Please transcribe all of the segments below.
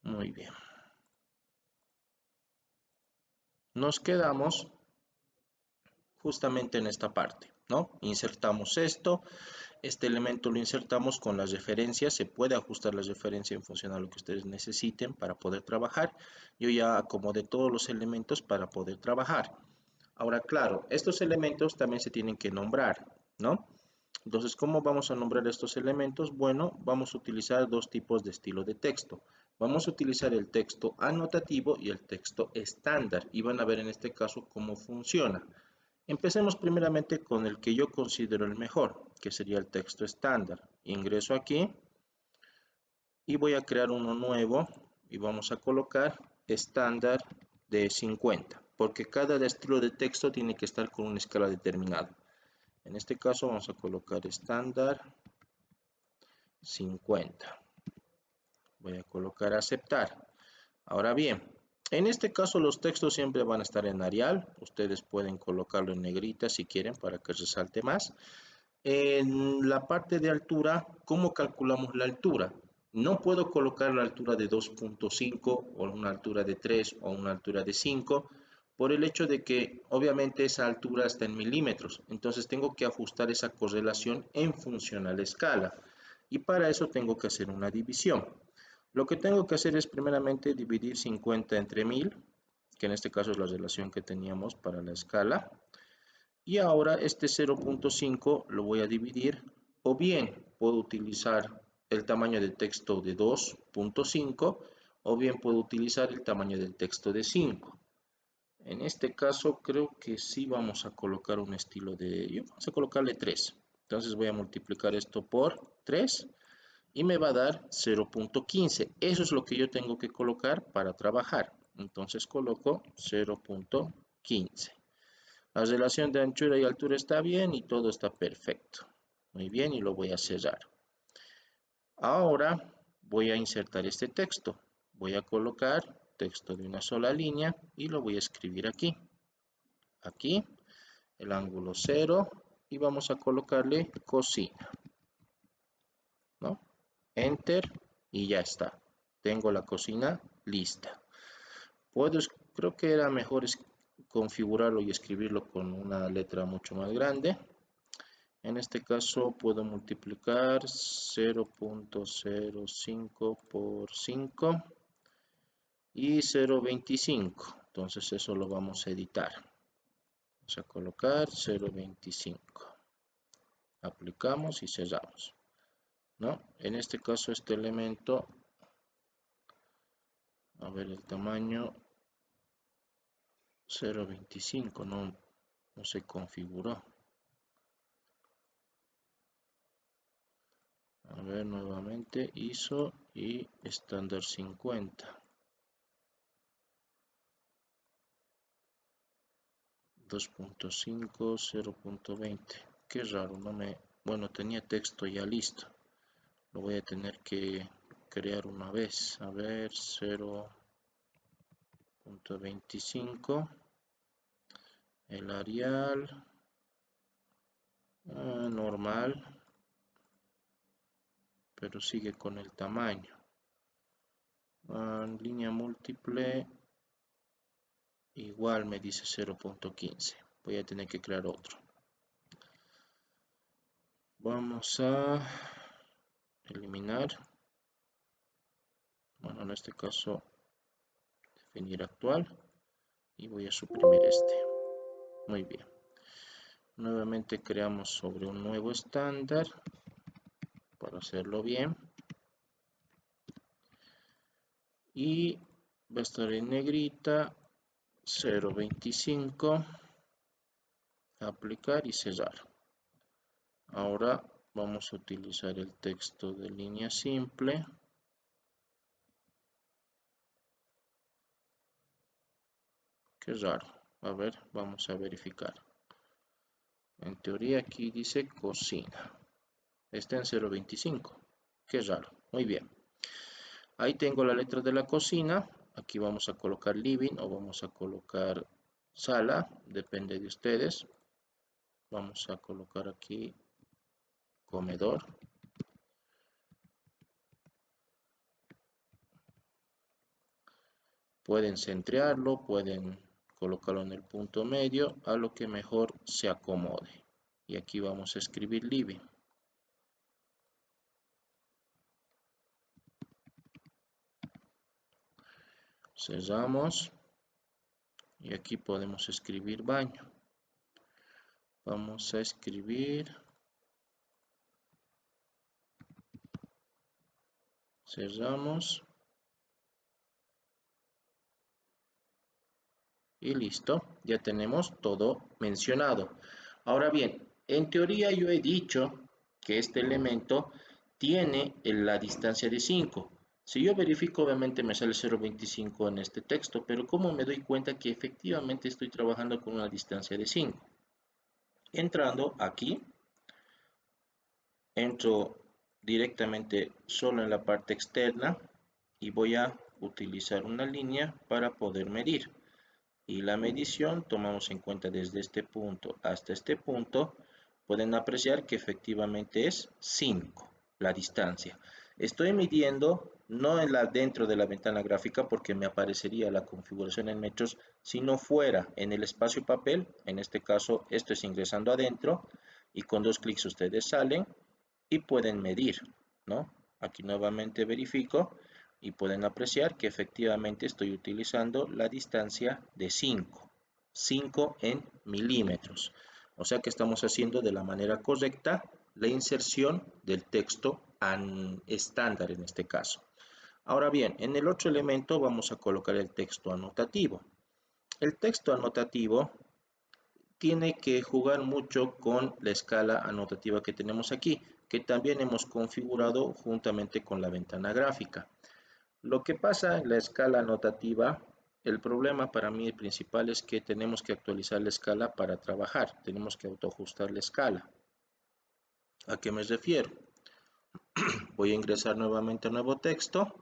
Muy bien. Nos quedamos justamente en esta parte, ¿no? Insertamos esto, este elemento lo insertamos con las referencias, se puede ajustar la referencia en función a lo que ustedes necesiten para poder trabajar. Yo ya acomodé todos los elementos para poder trabajar. Ahora, claro, estos elementos también se tienen que nombrar, ¿no? Entonces, ¿cómo vamos a nombrar estos elementos? Bueno, vamos a utilizar dos tipos de estilo de texto. Vamos a utilizar el texto anotativo y el texto estándar, y van a ver en este caso cómo funciona. Empecemos primeramente con el que yo considero el mejor, que sería el texto estándar. Ingreso aquí y voy a crear uno nuevo y vamos a colocar estándar de 50, porque cada estilo de texto tiene que estar con una escala determinada. En este caso vamos a colocar estándar 50. Voy a colocar aceptar. Ahora bien, en este caso los textos siempre van a estar en Arial. Ustedes pueden colocarlo en negrita si quieren para que resalte más. En la parte de altura, ¿cómo calculamos la altura? No puedo colocar la altura de 2.5 o una altura de 3 o una altura de 5 por el hecho de que obviamente esa altura está en milímetros. Entonces tengo que ajustar esa correlación en función a la escala. Y para eso tengo que hacer una división. Lo que tengo que hacer es primeramente dividir 50 entre 1000, que en este caso es la relación que teníamos para la escala. Y ahora este 0.5 lo voy a dividir, o bien puedo utilizar el tamaño de texto de 2.5, o bien puedo utilizar el tamaño del texto de 5. En este caso creo que sí vamos a colocar un estilo de... Vamos a colocarle 3. Entonces voy a multiplicar esto por 3 y me va a dar 0.15. Eso es lo que yo tengo que colocar para trabajar. Entonces coloco 0.15. La relación de anchura y altura está bien y todo está perfecto. Muy bien, y lo voy a cerrar. Ahora voy a insertar este texto. Voy a colocar texto de una sola línea y lo voy a escribir aquí. Aquí, el ángulo 0 y vamos a colocarle cocina, ¿no? Enter y ya está. Tengo la cocina lista. Creo que era mejor configurarlo y escribirlo con una letra mucho más grande. En este caso puedo multiplicar 0.05 por 5 y 0.25. Entonces eso lo vamos a editar. Vamos a colocar 0.25. Aplicamos y cerramos, ¿no? En este caso este elemento, a ver el tamaño, 0.25, no se configuró. A ver nuevamente ISO y estándar 50. 2.5, 0.20. Qué raro, no me... Bueno, tenía texto ya listo. Lo voy a tener que crear una vez. A ver, 0.25. El Arial. Normal. Pero sigue con el tamaño. Línea múltiple. Igual me dice 0.15. Voy a tener que crear otro. Vamos a eliminar. Bueno, en este caso definir actual y voy a suprimir este. Muy bien. Nuevamente creamos sobre un nuevo estándar para hacerlo bien. Y va a estar en negrita 0.25. Aplicar y cerrar. Ahora vamos a utilizar el texto de línea simple. Qué raro. A ver, vamos a verificar. En teoría aquí dice cocina. Está en 0.25. Qué raro. Muy bien. Ahí tengo la letra de la cocina. Aquí vamos a colocar living o vamos a colocar sala. Depende de ustedes. Vamos a colocar aquí comedor. Pueden centrarlo, pueden colocarlo en el punto medio, a lo que mejor se acomode. Y aquí vamos a escribir living. Cerramos. Y aquí podemos escribir baño. Vamos a escribir. Cerramos. Y listo, ya tenemos todo mencionado. Ahora bien, en teoría yo he dicho que este elemento tiene la distancia de 5. Si yo verifico, obviamente me sale 0.25 en este texto, pero ¿cómo me doy cuenta que efectivamente estoy trabajando con una distancia de 5? Entrando aquí, entro directamente solo en la parte externa y voy a utilizar una línea para poder medir. Y la medición tomamos en cuenta desde este punto hasta este punto. Pueden apreciar que efectivamente es 5 la distancia. Estoy midiendo no dentro de la ventana gráfica porque me aparecería la configuración en metros, sino fuera en el espacio papel. En este caso esto es ingresando adentro y con 2 clics ustedes salen y pueden medir, ¿no? Aquí nuevamente verifico y pueden apreciar que efectivamente estoy utilizando la distancia de 5 en milímetros. O sea que estamos haciendo de la manera correcta la inserción del texto estándar en este caso. Ahora bien, en el otro elemento vamos a colocar el texto anotativo. El texto anotativo tiene que jugar mucho con la escala anotativa que tenemos aquí, que también hemos configurado juntamente con la ventana gráfica. Lo que pasa en la escala anotativa, el problema para mí principal es que tenemos que actualizar la escala para trabajar, tenemos que autoajustar la escala. ¿A qué me refiero? Voy a ingresar nuevamente a nuevo texto,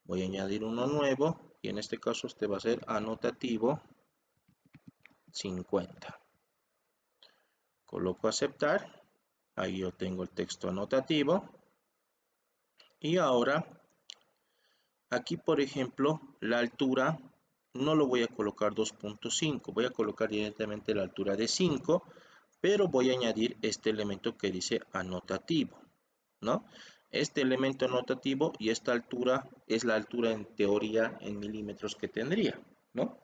voy a añadir uno nuevo y en este caso este va a ser anotativo 50. Coloco aceptar, ahí yo tengo el texto anotativo y ahora aquí por ejemplo la altura no lo voy a colocar 2.5, voy a colocar directamente la altura de 5, pero voy a añadir este elemento que dice anotativo, ¿no? Este elemento anotativo y esta altura es la altura en teoría en milímetros que tendría, ¿no?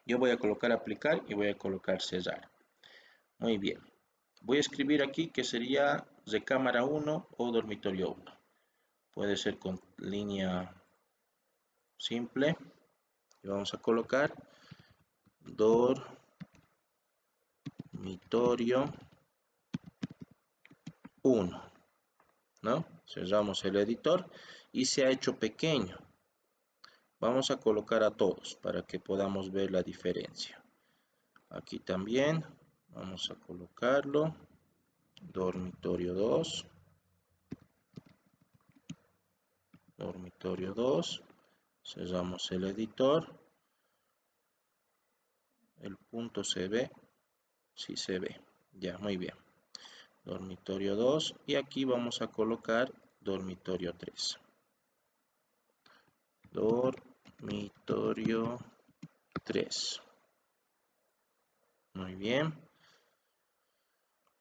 Yo voy a colocar aplicar y voy a colocar cerrar. Muy bien. Voy a escribir aquí que sería recámara 1 o dormitorio 1. Puede ser con línea simple. Y vamos a colocar dormitorio 1, ¿no? Cerramos el editor y se ha hecho pequeño. Vamos a colocar a todos para que podamos ver la diferencia. Aquí también vamos a colocarlo. Dormitorio 2. Dormitorio 2. Cerramos el editor. El punto se ve. Sí se ve. Ya, muy bien. Dormitorio 2. Y aquí vamos a colocar dormitorio 3. Dormitorio 3. Muy bien.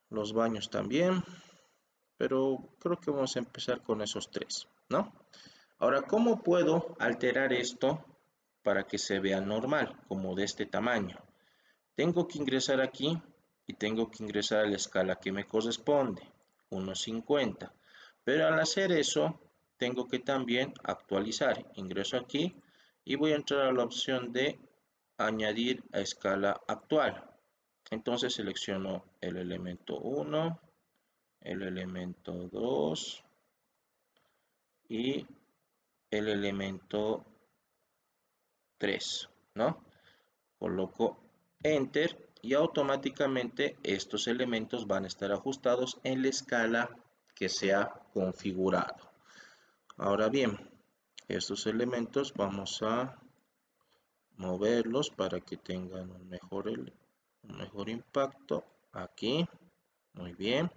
Los baños también. Pero creo que vamos a empezar con esos 3, ¿no? Ahora, ¿cómo puedo alterar esto para que se vea normal, como de este tamaño? Tengo que ingresar aquí y tengo que ingresar a la escala que me corresponde, 1.50. Pero al hacer eso, tengo que también actualizar. Ingreso aquí y voy a entrar a la opción de añadir a escala actual. Entonces selecciono el elemento 1, el elemento 2 y el elemento 3, ¿no? Coloco Enter y automáticamente estos elementos van a estar ajustados en la escala que se ha configurado. Ahora bien, estos elementos vamos a moverlos para que tengan un mejor impacto. Aquí, muy bien.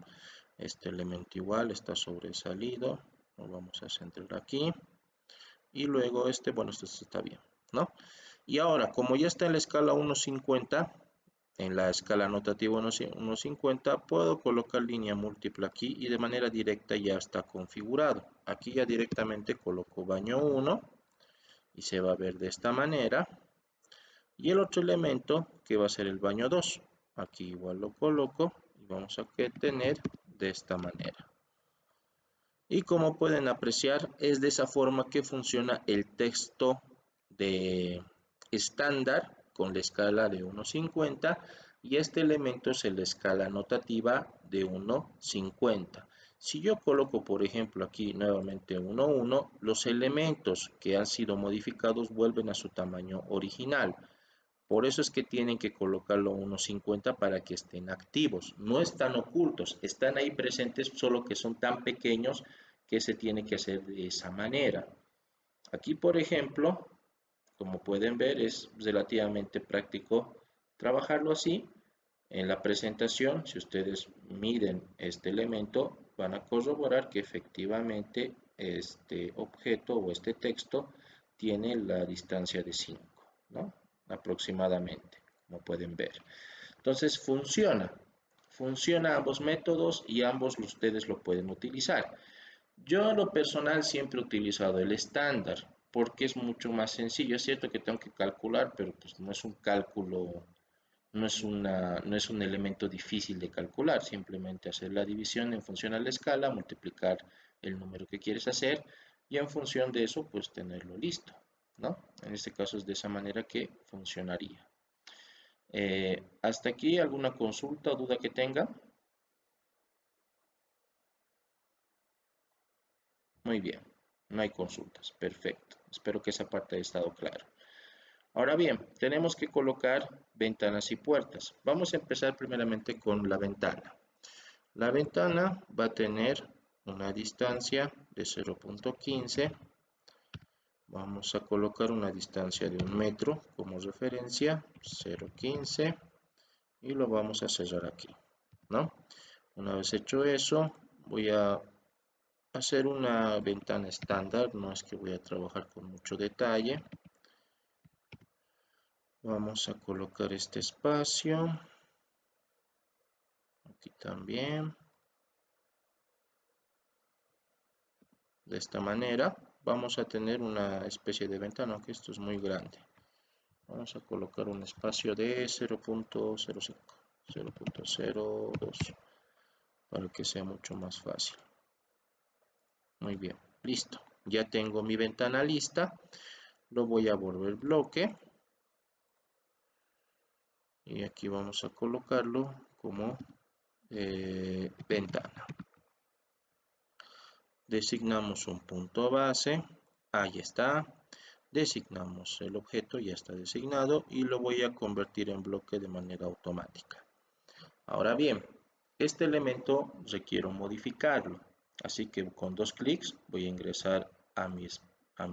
Este elemento igual está sobresalido. Lo vamos a centrar aquí. y luego bueno, esto está bien, ¿no? Y ahora, como ya está en la escala 1.50, en la escala notativa 1.50, puedo colocar línea múltiple aquí y de manera directa ya está configurado. Aquí ya directamente coloco baño 1 y se va a ver de esta manera. Y el otro elemento que va a ser el baño 2. Aquí igual lo coloco y vamos a tener de esta manera. Y como pueden apreciar, es de esa forma que funciona el texto de estándar con la escala de 1.50 y este elemento es la escala notativa de 1.50. Si yo coloco, por ejemplo, aquí nuevamente 1.1, los elementos que han sido modificados vuelven a su tamaño original. Por eso es que tienen que colocarlo a 1.50 para que estén activos. No están ocultos, están ahí presentes, solo que son tan pequeños que se tiene que hacer de esa manera. Aquí, por ejemplo, como pueden ver, es relativamente práctico trabajarlo así. En la presentación, si ustedes miden este elemento, van a corroborar que efectivamente este objeto o este texto tiene la distancia de 5, ¿no? Aproximadamente, como pueden ver. Entonces funciona ambos métodos y ambos ustedes lo pueden utilizar. Yo en lo personal siempre he utilizado el estándar porque es mucho más sencillo. Es cierto que tengo que calcular, pero pues no es un cálculo, no es un elemento difícil de calcular, simplemente hacer la división en función a la escala, multiplicar el número que quieres hacer y en función de eso pues tenerlo listo, ¿no? En este caso es de esa manera que funcionaría. Hasta aquí, ¿alguna consulta o duda que tenga? Muy bien, no hay consultas, perfecto. Espero que esa parte haya estado clara. Ahora bien, tenemos que colocar ventanas y puertas. Vamos a empezar primeramente con la ventana. La ventana va a tener una distancia de 0.15. Vamos a colocar una distancia de 1 metro como referencia, 0.15, y lo vamos a cerrar aquí, ¿no? Una vez hecho eso, voy a hacer una ventana estándar, no es que voy a trabajar con mucho detalle. Vamos a colocar este espacio, aquí también, de esta manera. Vamos a tener una especie de ventana, aunque esto es muy grande. Vamos a colocar un espacio de 0.05, 0.02, para que sea mucho más fácil. Muy bien, listo. Ya tengo mi ventana lista. Lo voy a volver bloque. Y aquí vamos a colocarlo como ventana. Designamos un punto base. Ahí está. Designamos el objeto, ya está designado. Y lo voy a convertir en bloque de manera automática. Ahora bien, este elemento requiero modificarlo. Así que con 2 clics voy a ingresar a mi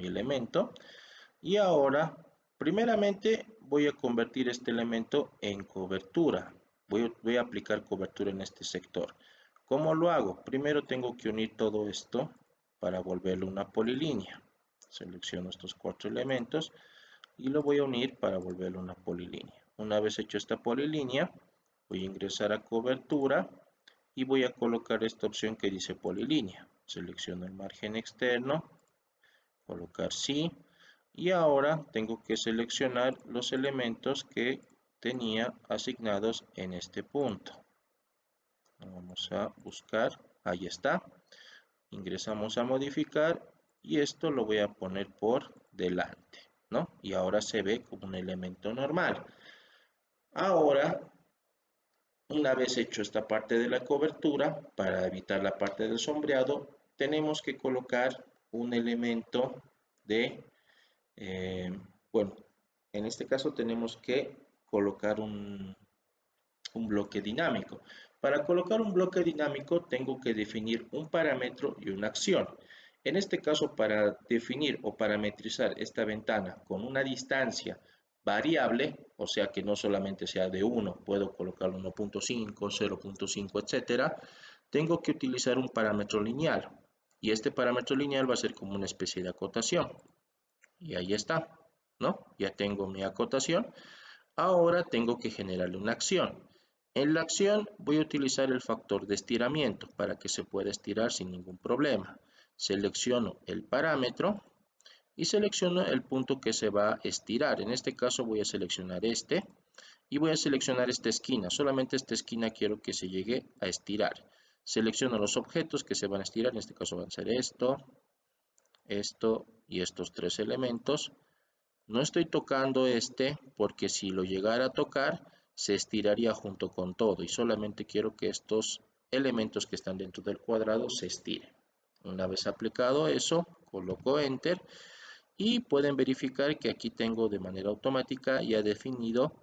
elemento. Y ahora, primeramente voy a convertir este elemento en cobertura. Voy a aplicar cobertura en este sector. ¿Cómo lo hago? Primero tengo que unir todo esto para volverlo una polilínea. Selecciono estos 4 elementos y lo voy a unir para volverlo una polilínea. Una vez hecho esta polilínea, voy a ingresar a cobertura y voy a colocar esta opción que dice polilínea. Selecciono el margen externo, colocar sí, y ahora tengo que seleccionar los elementos que tenía asignados en este punto. Vamos a buscar, ahí está. Ingresamos a modificar y esto lo voy a poner por delante, ¿no? Y ahora se ve como un elemento normal. Ahora, una vez hecho esta parte de la cobertura, para evitar la parte del sombreado, tenemos que colocar un elemento de, bueno, en este caso tenemos que colocar un bloque dinámico. Para colocar un bloque dinámico tengo que definir un parámetro y una acción. En este caso, para definir o parametrizar esta ventana con una distancia variable, o sea que no solamente sea de 1, puedo colocarlo 1.5, 0.5, etcétera, tengo que utilizar un parámetro lineal. Y este parámetro lineal va a ser como una especie de acotación. Y ahí está, ¿no? Ya tengo mi acotación. Ahora tengo que generarle una acción. En la acción voy a utilizar el factor de estiramiento para que se pueda estirar sin ningún problema. Selecciono el parámetro y selecciono el punto que se va a estirar. En este caso voy a seleccionar este y voy a seleccionar esta esquina. Solamente esta esquina quiero que se llegue a estirar. Selecciono los objetos que se van a estirar. En este caso van a ser esto, esto y estos tres elementos. No estoy tocando este porque si lo llegara a tocar se estiraría junto con todo y solamente quiero que estos elementos que están dentro del cuadrado se estiren. Una vez aplicado eso, coloco Enter y pueden verificar que aquí tengo de manera automática ya definido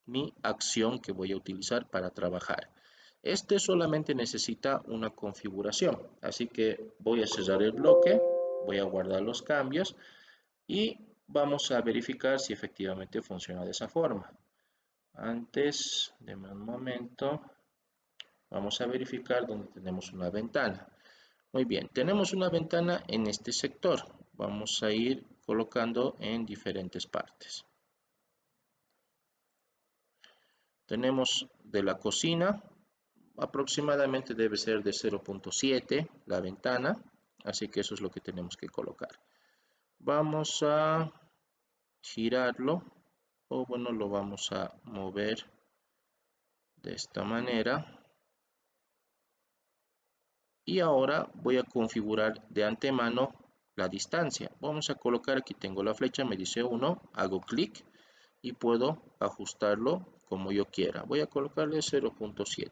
mi acción que voy a utilizar para trabajar. Este solamente necesita una configuración, así que voy a cerrar el bloque, voy a guardar los cambios y vamos a verificar si efectivamente funciona de esa forma. Antes, denme un momento, vamos a verificar donde tenemos una ventana. Muy bien, tenemos una ventana en este sector. Vamos a ir colocando en diferentes partes. Tenemos de la cocina, aproximadamente debe ser de 0.7 la ventana, así que eso es lo que tenemos que colocar. Vamos a girarlo, o bueno, lo vamos a mover de esta manera. Y ahora voy a configurar de antemano la distancia. Vamos a colocar, aquí tengo la flecha, me dice 1, hago clic y puedo ajustarlo como yo quiera. Voy a colocarle 0.7,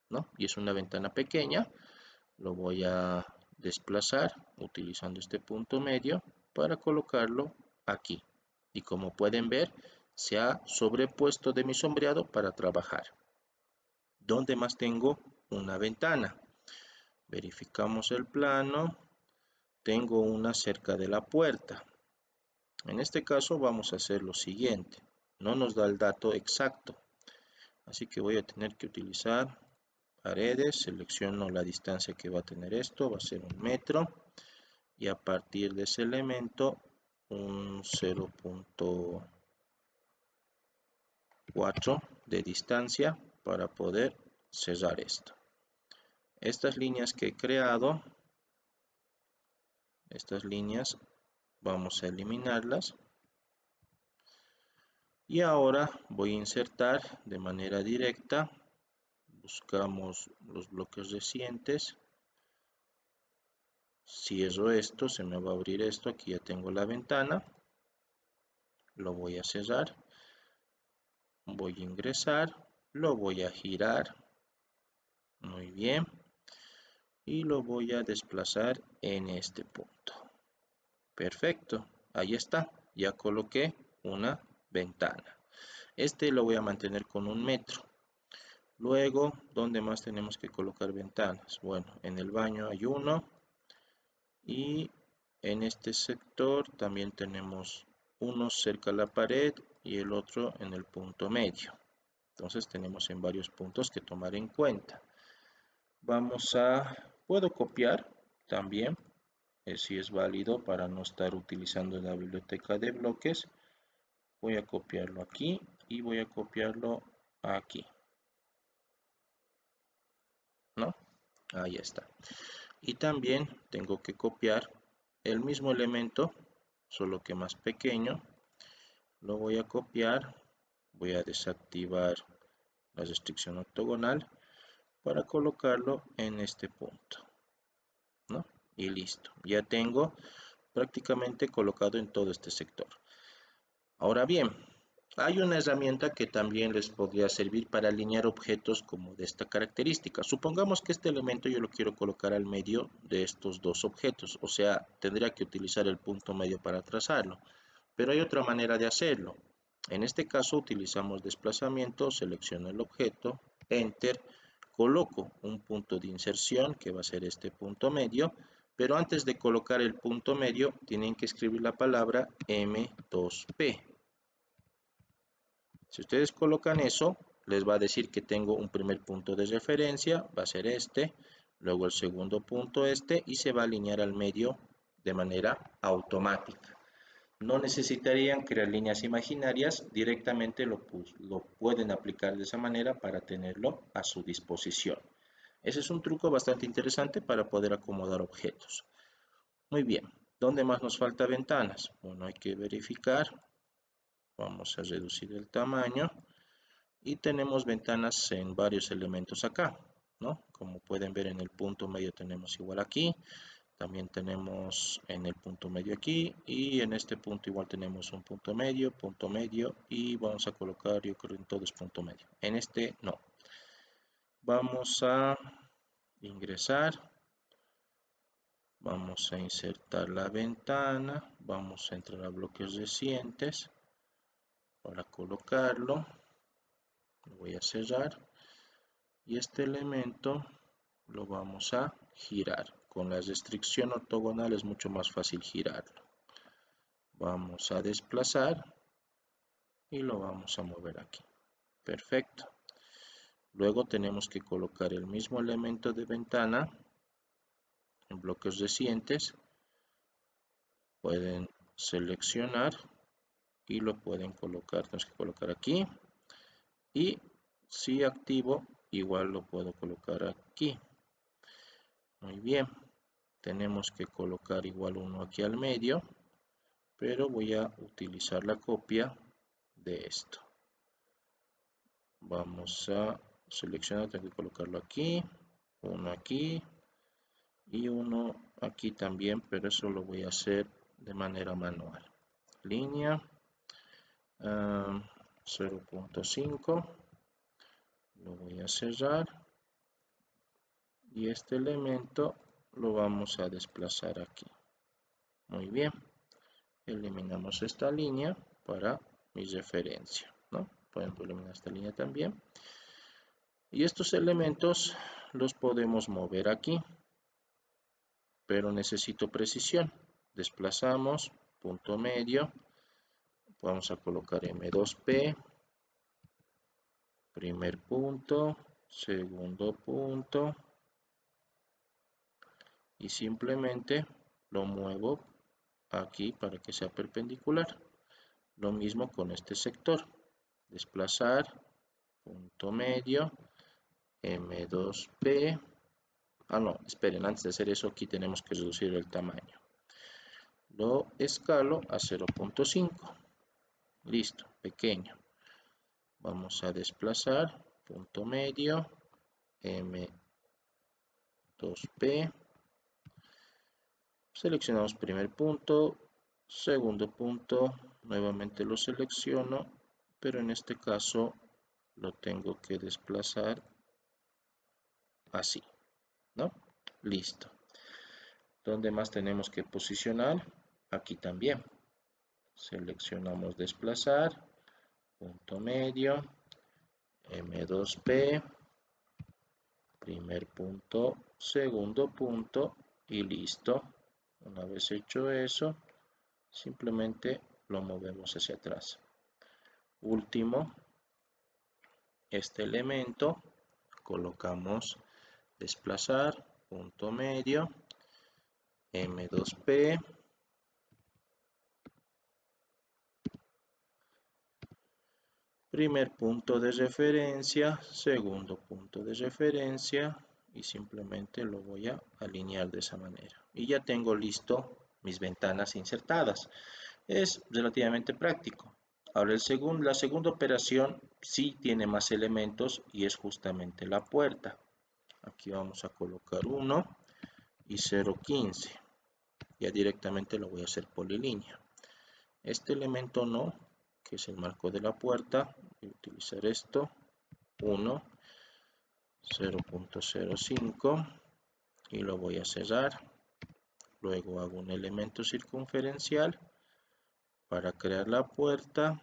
¿no? Y es una ventana pequeña. Lo voy a desplazar utilizando este punto medio para colocarlo aquí. Y como pueden ver, se ha sobrepuesto de mi sombreado para trabajar. ¿Dónde más tengo una ventana? Verificamos el plano. Tengo una cerca de la puerta. En este caso vamos a hacer lo siguiente. No nos da el dato exacto. Así que voy a tener que utilizar paredes. Selecciono la distancia que va a tener esto. Va a ser 1 metro. Y a partir de ese elemento, un 0.4 de distancia para poder cerrar esto. Estas líneas que he creado, estas líneas vamos a eliminarlas y ahora voy a insertar de manera directa. Buscamos los bloques recientes, cierro esto, se me va a abrir esto, aquí ya tengo la ventana, lo voy a cerrar, voy a ingresar, lo voy a girar, muy bien, y lo voy a desplazar en este punto. Perfecto, ahí está, ya coloqué una ventana. Este lo voy a mantener con 1 metro. Luego, ¿dónde más tenemos que colocar ventanas? Bueno, en el baño hay uno y en este sector también tenemos uno cerca a la pared y el otro en el punto medio. Entonces tenemos en varios puntos que tomar en cuenta. Puedo copiar también, si es válido para no estar utilizando la biblioteca de bloques. Voy a copiarlo aquí y voy a copiarlo aquí, ¿no? Ahí está. Y también tengo que copiar el mismo elemento, solo que más pequeño. Lo voy a copiar, voy a desactivar la restricción octogonal para colocarlo en este punto, ¿no? Y listo, ya tengo prácticamente colocado en todo este sector. Ahora bien, hay una herramienta que también les podría servir para alinear objetos como de esta característica. Supongamos que este elemento yo lo quiero colocar al medio de estos dos objetos, o sea, tendría que utilizar el punto medio para trazarlo. Pero hay otra manera de hacerlo. En este caso utilizamos desplazamiento, selecciono el objeto, Enter, coloco un punto de inserción que va a ser este punto medio, pero antes de colocar el punto medio tienen que escribir la palabra M2P. Si ustedes colocan eso, les va a decir que tengo un primer punto de referencia, va a ser este, luego el segundo punto este y se va a alinear al medio de manera automática. No necesitarían crear líneas imaginarias, directamente lo pueden aplicar de esa manera para tenerlo a su disposición. Ese es un truco bastante interesante para poder acomodar objetos. Muy bien, ¿dónde más nos falta ventanas? Bueno, hay que verificar. Vamos a reducir el tamaño y tenemos ventanas en varios elementos acá, ¿no? Como pueden ver, en el punto medio tenemos igual aquí, también tenemos en el punto medio aquí, y en este punto igual tenemos un punto medio, y vamos a colocar, yo creo, en todos punto medio. En este no. Vamos a ingresar, vamos a insertar la ventana, vamos a entrar a bloques recientes para colocarlo. Lo voy a cerrar y este elemento lo vamos a girar. Con la restricción ortogonal es mucho más fácil girarlo. Vamos a desplazar y lo vamos a mover aquí. Perfecto. Luego tenemos que colocar el mismo elemento de ventana en bloques recientes. Pueden seleccionar y lo pueden colocar. Tenemos que colocar aquí. Y si activo, igual lo puedo colocar aquí. Muy bien. Tenemos que colocar igual uno aquí al medio, pero voy a utilizar la copia de esto. Vamos a seleccionar, tengo que colocarlo aquí, uno aquí y uno aquí también, pero eso lo voy a hacer de manera manual. Línea 0.5, lo voy a cerrar y este elemento lo vamos a desplazar aquí. Muy bien, eliminamos esta línea para mi referencia, ¿no? Pueden eliminar esta línea también. Y estos elementos los podemos mover aquí, pero necesito precisión. Desplazamos, punto medio, vamos a colocar M2P, primer punto, segundo punto, y simplemente lo muevo aquí para que sea perpendicular. Lo mismo con este sector. Desplazar, punto medio, M2P. No, esperen, antes de hacer eso aquí tenemos que reducir el tamaño. Lo escalo a 0.5. Listo, pequeño. Vamos a desplazar, punto medio, M2P. Seleccionamos primer punto, segundo punto, nuevamente lo selecciono, pero en este caso lo tengo que desplazar así, ¿no? Listo. ¿Dónde más tenemos que posicionar? Aquí también. Seleccionamos desplazar, punto medio, M2P, primer punto, segundo punto y listo. Una vez hecho eso, simplemente lo movemos hacia atrás. Último, este elemento, colocamos desplazar, punto medio, M2P, primer punto de referencia, segundo punto de referencia y simplemente lo voy a alinear de esa manera. Y ya tengo listo mis ventanas insertadas. Es relativamente práctico. Ahora la segunda operación sí tiene más elementos y es justamente la puerta. Aquí vamos a colocar 1 y 0.15. Ya directamente lo voy a hacer polilínea. Este elemento no, que es el marco de la puerta, voy a utilizar esto, 1, 0.05 y lo voy a cerrar. Luego hago un elemento circunferencial para crear la puerta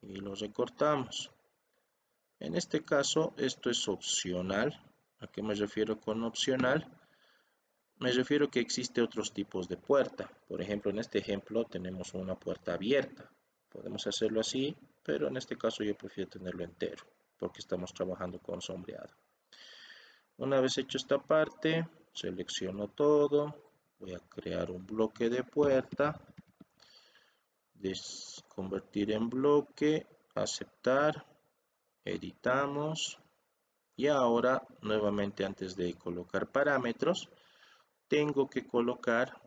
y lo recortamos. En este caso esto es opcional. ¿A qué me refiero con opcional? Me refiero que existe otros tipos de puerta. Por ejemplo, en este ejemplo tenemos una puerta abierta. Podemos hacerlo así, pero en este caso yo prefiero tenerlo entero, porque estamos trabajando con sombreado. Una vez hecho esta parte, selecciono todo, voy a crear un bloque de puerta, Convertir en bloque, aceptar, editamos. Y ahora, nuevamente antes de colocar parámetros, tengo que colocar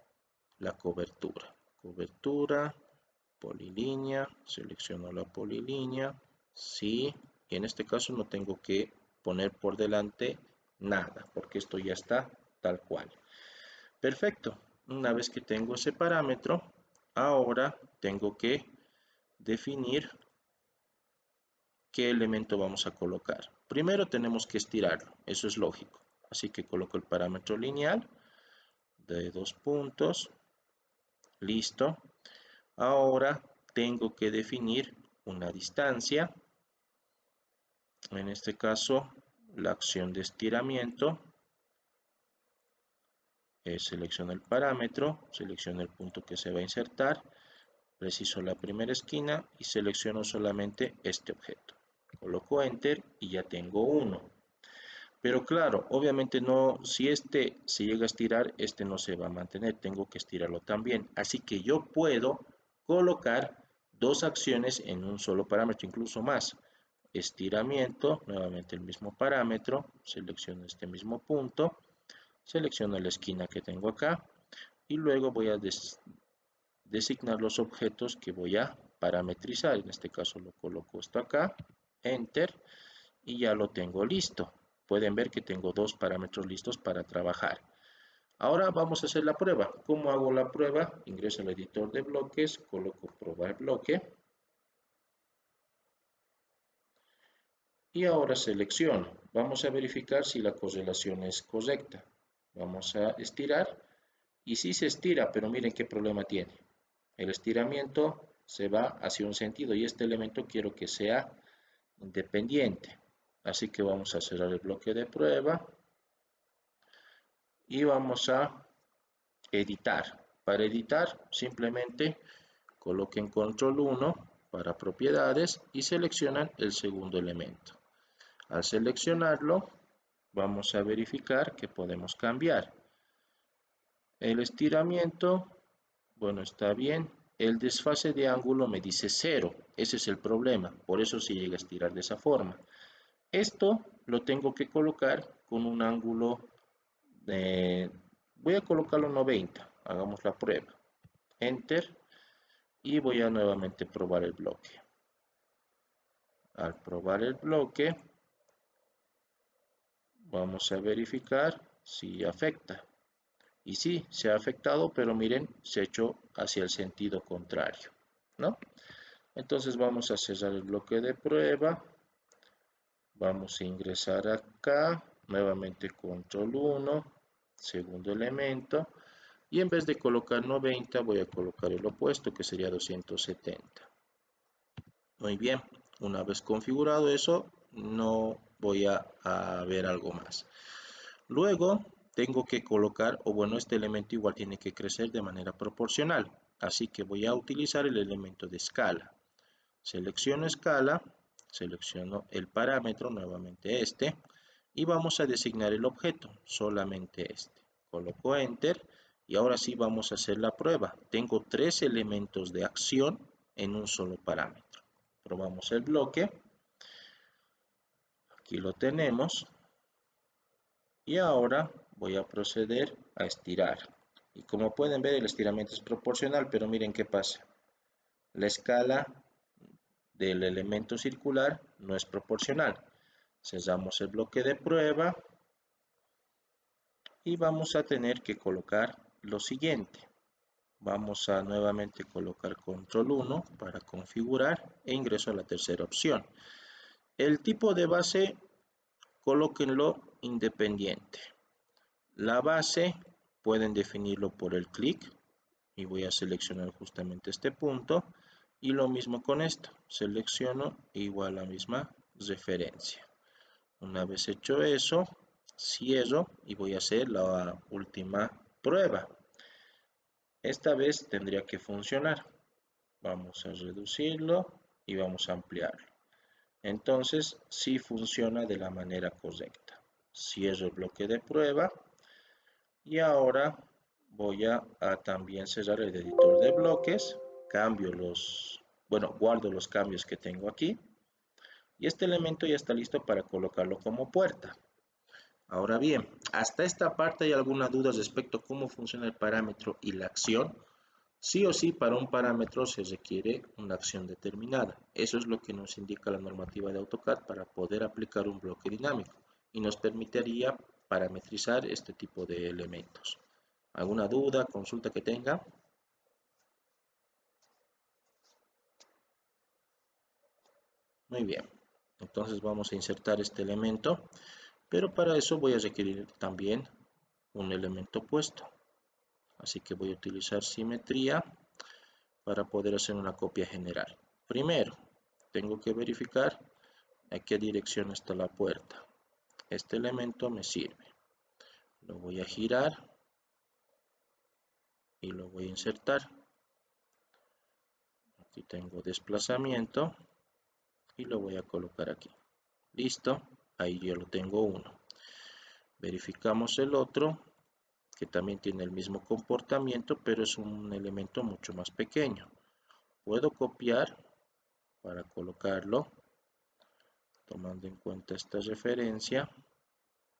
la cobertura. Cobertura, polilínea, selecciono la polilínea, sí, y en este caso no tengo que poner por delante nada, porque esto ya está tal cual. Perfecto, una vez que tengo ese parámetro, ahora tengo que definir qué elemento vamos a colocar. Primero tenemos que estirarlo, eso es lógico. Así que coloco el parámetro lineal de 2 puntos. Listo. Ahora tengo que definir una distancia. En este caso, la acción de estiramiento. Selecciono el parámetro, selecciono el punto que se va a insertar, preciso la primera esquina y selecciono solamente este objeto. Coloco Enter y ya tengo uno. Pero claro, obviamente no, si este se llega a estirar, este no se va a mantener, tengo que estirarlo también. Así que yo puedo colocar dos acciones en un solo parámetro, incluso más. Estiramiento, nuevamente el mismo parámetro, selecciono este mismo punto, selecciono la esquina que tengo acá y luego voy a designar los objetos que voy a parametrizar. En este caso lo coloco esto acá, Enter, y ya lo tengo listo. Pueden ver que tengo dos parámetros listos para trabajar. Ahora vamos a hacer la prueba. ¿Cómo hago la prueba? Ingreso al editor de bloques, coloco probar bloque. Y ahora selecciono. Vamos a verificar si la correlación es correcta. Vamos a estirar. Y sí se estira, pero miren qué problema tiene. El estiramiento se va hacia un sentido y este elemento quiero que sea independiente. Así que vamos a cerrar el bloque de prueba y vamos a editar. Para editar simplemente coloquen control 1 para propiedades y seleccionan el segundo elemento. Al seleccionarlo vamos a verificar que podemos cambiar. El estiramiento, bueno, está bien. El desfase de ángulo me dice 0. Ese es el problema. Por eso se llega a estirar de esa forma. Esto lo tengo que colocar con un ángulo de... Voy a colocarlo 90. Hagamos la prueba. Enter. Y voy a nuevamente probar el bloque. Al probar el bloque, vamos a verificar si afecta. Y sí, se ha afectado, pero miren, se ha hecho hacia el sentido contrario, ¿no? Entonces vamos a cerrar el bloque de prueba. Vamos a ingresar acá, nuevamente control 1, segundo elemento. Y en vez de colocar 90, voy a colocar el opuesto, que sería 270. Muy bien, una vez configurado eso, no voy a ver algo más. Luego tengo que colocar, o bueno, este elemento igual tiene que crecer de manera proporcional. Así que voy a utilizar el elemento de escala. Selecciono escala, selecciono el parámetro, nuevamente este, y vamos a designar el objeto, solamente este. Coloco Enter y ahora sí vamos a hacer la prueba. Tengo tres elementos de acción en un solo parámetro. Probamos el bloque. Aquí lo tenemos. Y ahora voy a proceder a estirar. Y como pueden ver, el estiramiento es proporcional, pero miren qué pasa. La escala del elemento circular no es proporcional. Cerramos el bloque de prueba y vamos a tener que colocar lo siguiente. Vamos a nuevamente colocar control 1 para configurar e ingreso a la tercera opción. El tipo de base, colóquenlo independiente. La base pueden definirlo por el clic y voy a seleccionar justamente este punto y lo mismo con esto, selecciono igual la misma referencia. Una vez hecho eso, cierro y voy a hacer la última prueba. Esta vez tendría que funcionar. Vamos a reducirlo y vamos a ampliarlo. Entonces, sí funciona de la manera correcta. Cierro el bloque de prueba y ahora voy a también cerrar el editor de bloques guardo los cambios que tengo aquí. Y este elemento ya está listo para colocarlo como puerta. Ahora bien, hasta esta parte hay alguna duda respecto a cómo funciona el parámetro y la acción. Sí o sí, para un parámetro se requiere una acción determinada. Eso es lo que nos indica la normativa de AutoCAD para poder aplicar un bloque dinámico y nos permitiría parametrizar este tipo de elementos. ¿Alguna duda, consulta que tenga? Muy bien, entonces vamos a insertar este elemento, pero para eso voy a requerir también un elemento opuesto. Así que voy a utilizar simetría para poder hacer una copia general. Primero, tengo que verificar a qué dirección está la puerta. Este elemento me sirve. Lo voy a girar y lo voy a insertar. Aquí tengo desplazamiento y lo voy a colocar aquí. Listo, ahí yo lo tengo uno. Verificamos el otro, que también tiene el mismo comportamiento, pero es un elemento mucho más pequeño. Puedo copiar para colocarlo, tomando en cuenta esta referencia,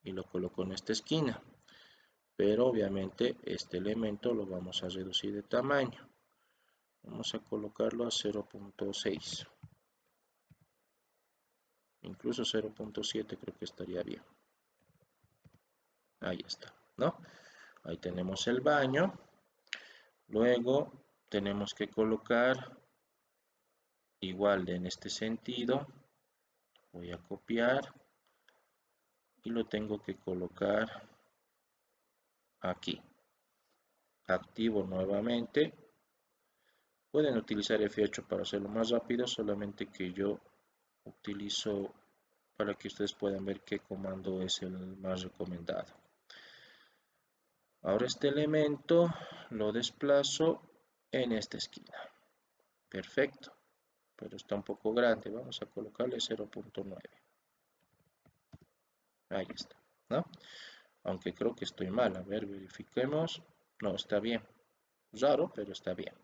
y lo coloco en esta esquina. Pero obviamente este elemento lo vamos a reducir de tamaño. Vamos a colocarlo a 0.6. Incluso 0.7 creo que estaría bien. Ahí está, ¿no? Ahí tenemos el baño. Luego tenemos que colocar igual en este sentido. Voy a copiar y lo tengo que colocar aquí. Activo nuevamente. Pueden utilizar F8 para hacerlo más rápido, solamente que yo utilizo para que ustedes puedan ver qué comando es el más recomendado. Ahora este elemento lo desplazo en esta esquina. Perfecto, pero está un poco grande. Vamos a colocarle 0.9. Ahí está, ¿no? Aunque creo que estoy mal. A ver, verifiquemos. No, está bien. Raro, pero está bien.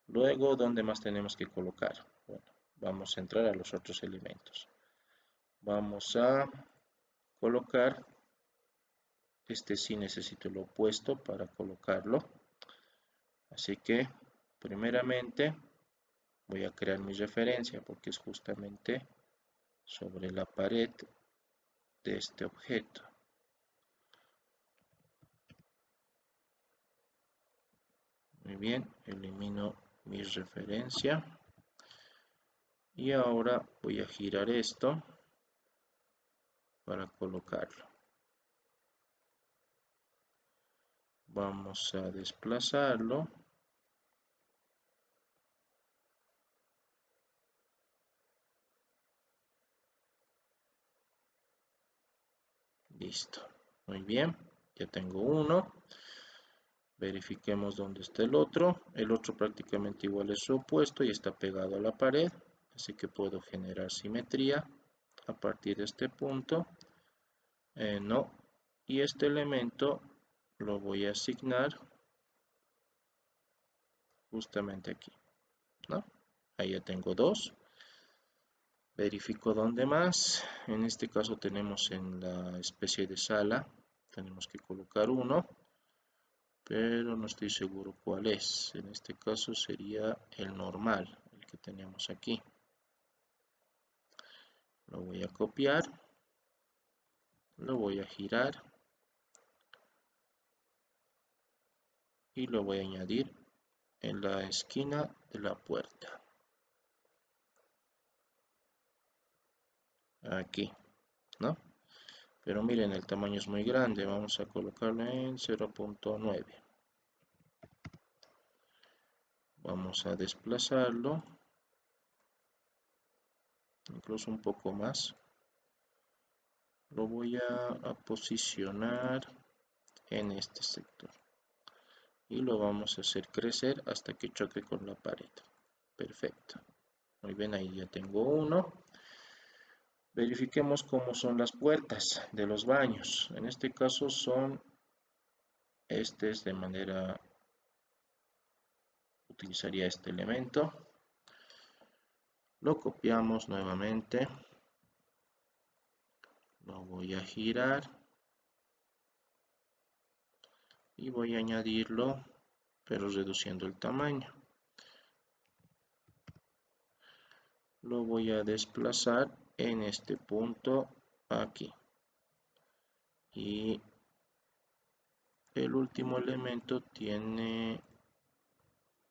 Luego, ¿dónde más tenemos que colocar? Bueno, vamos a entrar a los otros elementos. Vamos a colocar, este sí necesito lo opuesto para colocarlo. Así que, primeramente, voy a crear mi referencia porque es justamente sobre la pared de este objeto. Muy bien, elimino mi referencia. Y ahora voy a girar esto para colocarlo. Vamos a desplazarlo. Listo. Muy bien, ya tengo uno. Verifiquemos dónde está el otro. El otro prácticamente igual es su opuesto y está pegado a la pared. Así que puedo generar simetría a partir de este punto. No. Y este elemento lo voy a asignar justamente aquí, ¿no? Ahí ya tengo dos. Verifico dónde más. En este caso tenemos en la especie de sala. Tenemos que colocar uno, pero no estoy seguro cuál es. En este caso sería el normal, el que tenemos aquí. Lo voy a copiar. Lo voy a girar. Y lo voy a añadir en la esquina de la puerta. Aquí, ¿no? Pero miren, el tamaño es muy grande. Vamos a colocarlo en 0.9. Vamos a desplazarlo. Incluso un poco más. Lo voy a posicionar en este sector. Y lo vamos a hacer crecer hasta que choque con la pared. Perfecto. Muy bien, ahí ya tengo uno. Verifiquemos cómo son las puertas de los baños. En este caso son de manera utilizaría este elemento. Lo copiamos nuevamente. Lo voy a girar. Y voy a añadirlo, pero reduciendo el tamaño. Lo voy a desplazar en este punto aquí. Y el último elemento tiene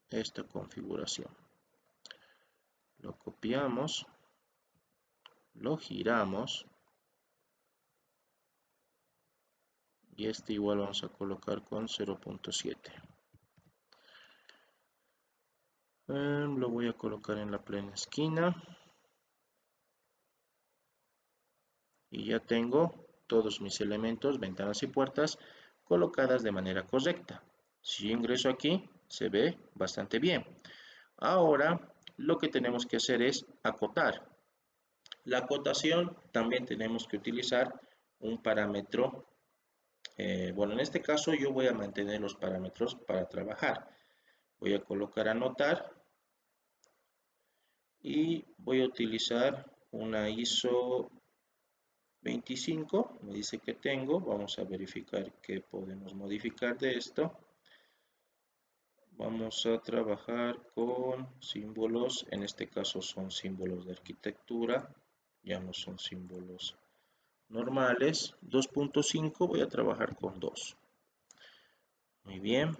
esta configuración. Lo copiamos, lo giramos y este igual vamos a colocar con 0.7. Lo voy a colocar en la plena esquina y ya tengo todos mis elementos, ventanas y puertas colocadas de manera correcta. Si ingreso aquí, se ve bastante bien. Ahora lo que tenemos que hacer es acotar. La acotación también tenemos que utilizar un parámetro. Bueno, en este caso yo voy a mantener los parámetros para trabajar. Voy a colocar anotar y voy a utilizar una ISO 25, me dice que tengo. Vamos a verificar qué podemos modificar de esto. Vamos a trabajar con símbolos, en este caso son símbolos de arquitectura, ya no son símbolos normales. 2.5 voy a trabajar con 2. Muy bien.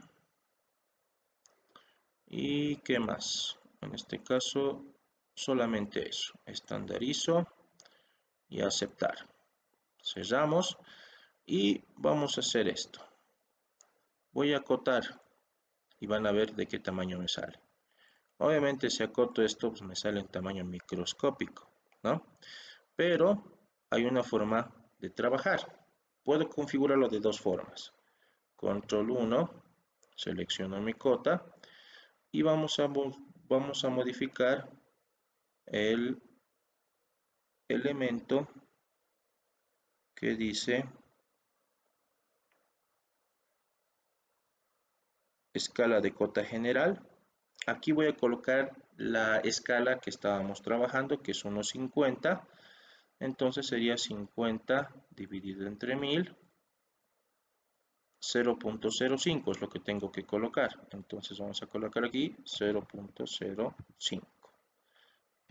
¿Y qué más? En este caso solamente eso. Estandarizo y aceptar. Cerramos y vamos a hacer esto. Voy a acotar y van a ver de qué tamaño me sale. Obviamente si acoto esto, pues me sale en tamaño microscópico, ¿no? Pero hay una forma de trabajar. Puedo configurarlo de dos formas. Control 1, selecciono mi cota y vamos a modificar el elemento que dice escala de cota general. Aquí voy a colocar la escala que estábamos trabajando, que es 1.50. Entonces sería 50 dividido entre 1000. 0.05 es lo que tengo que colocar. Entonces vamos a colocar aquí 0.05.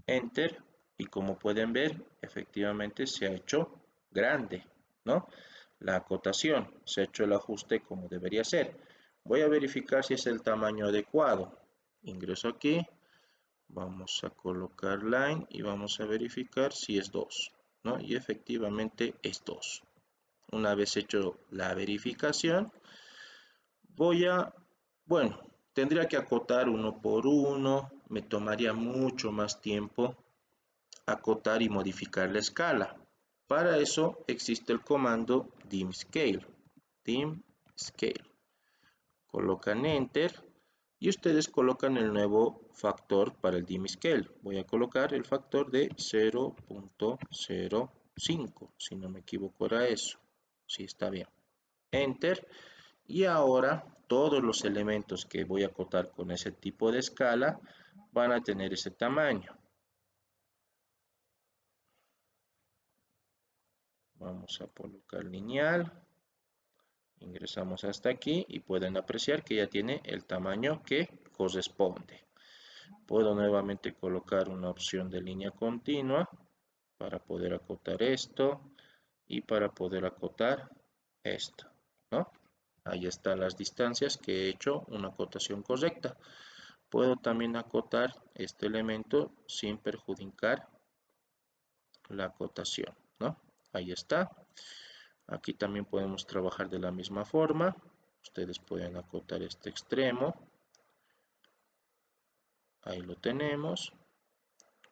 Enter. Y como pueden ver, efectivamente se ha hecho grande, ¿no? La acotación, se ha hecho el ajuste como debería ser. Voy a verificar si es el tamaño adecuado. Ingreso aquí, vamos a colocar line y vamos a verificar si es 2, ¿no? Y efectivamente es 2. Una vez hecho la verificación, bueno, tendría que acotar uno por uno, me tomaría mucho más tiempo acotar y modificar la escala. Para eso existe el comando dimScale. dimScale. Colocan Enter y ustedes colocan el nuevo factor para el dimScale. Voy a colocar el factor de 0.05, si no me equivoco era eso. Sí, está bien. Enter. Y ahora todos los elementos que voy a acotar con ese tipo de escala van a tener ese tamaño. Vamos a colocar lineal. Ingresamos hasta aquí y pueden apreciar que ya tiene el tamaño que corresponde. Puedo nuevamente colocar una opción de línea continua para poder acotar esto y para poder acotar esto, ¿no? Ahí están las distancias que he hecho una acotación correcta. Puedo también acotar este elemento sin perjudicar la acotación, ¿no? Ahí está. Aquí también podemos trabajar de la misma forma. Ustedes pueden acotar este extremo. Ahí lo tenemos.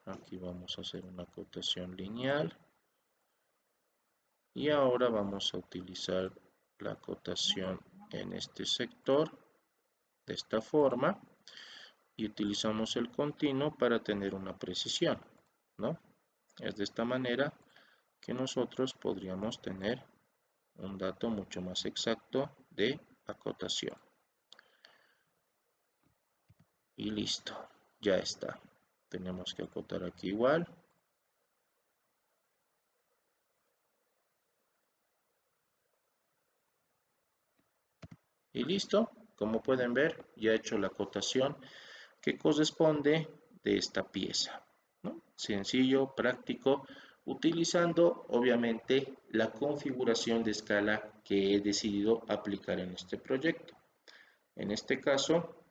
Aquí vamos a hacer una acotación lineal. Y ahora vamos a utilizar la acotación en este sector de esta forma. Y utilizamos el continuo para tener una precisión, ¿no? Es de esta manera que nosotros podríamos tener un dato mucho más exacto de acotación. y listo, ya está. Tenemos que acotar aquí igual. Y listo, como pueden ver, ya he hecho la acotación que corresponde de esta pieza, ¿no? Sencillo, práctico, utilizando obviamente la configuración de escala que he decidido aplicar en este proyecto. En este caso,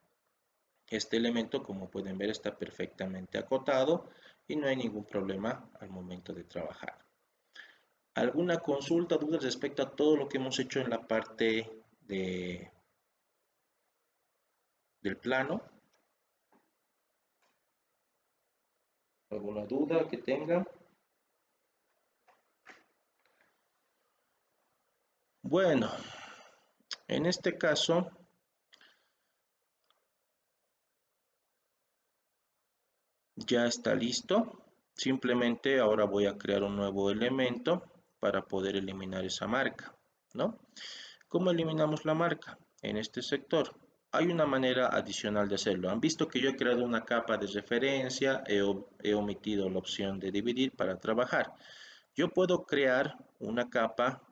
este elemento, como pueden ver, está perfectamente acotado y no hay ningún problema al momento de trabajar. ¿Alguna consulta, dudas respecto a todo lo que hemos hecho en la parte del plano? ¿Alguna duda que tengan? Bueno, en este caso, ya está listo. Simplemente ahora voy a crear un nuevo elemento para poder eliminar esa marca, ¿no? ¿Cómo eliminamos la marca? En este sector. Hay una manera adicional de hacerlo. Han visto que yo he creado una capa de referencia, he omitido la opción de dividir para trabajar. Yo puedo crear una capa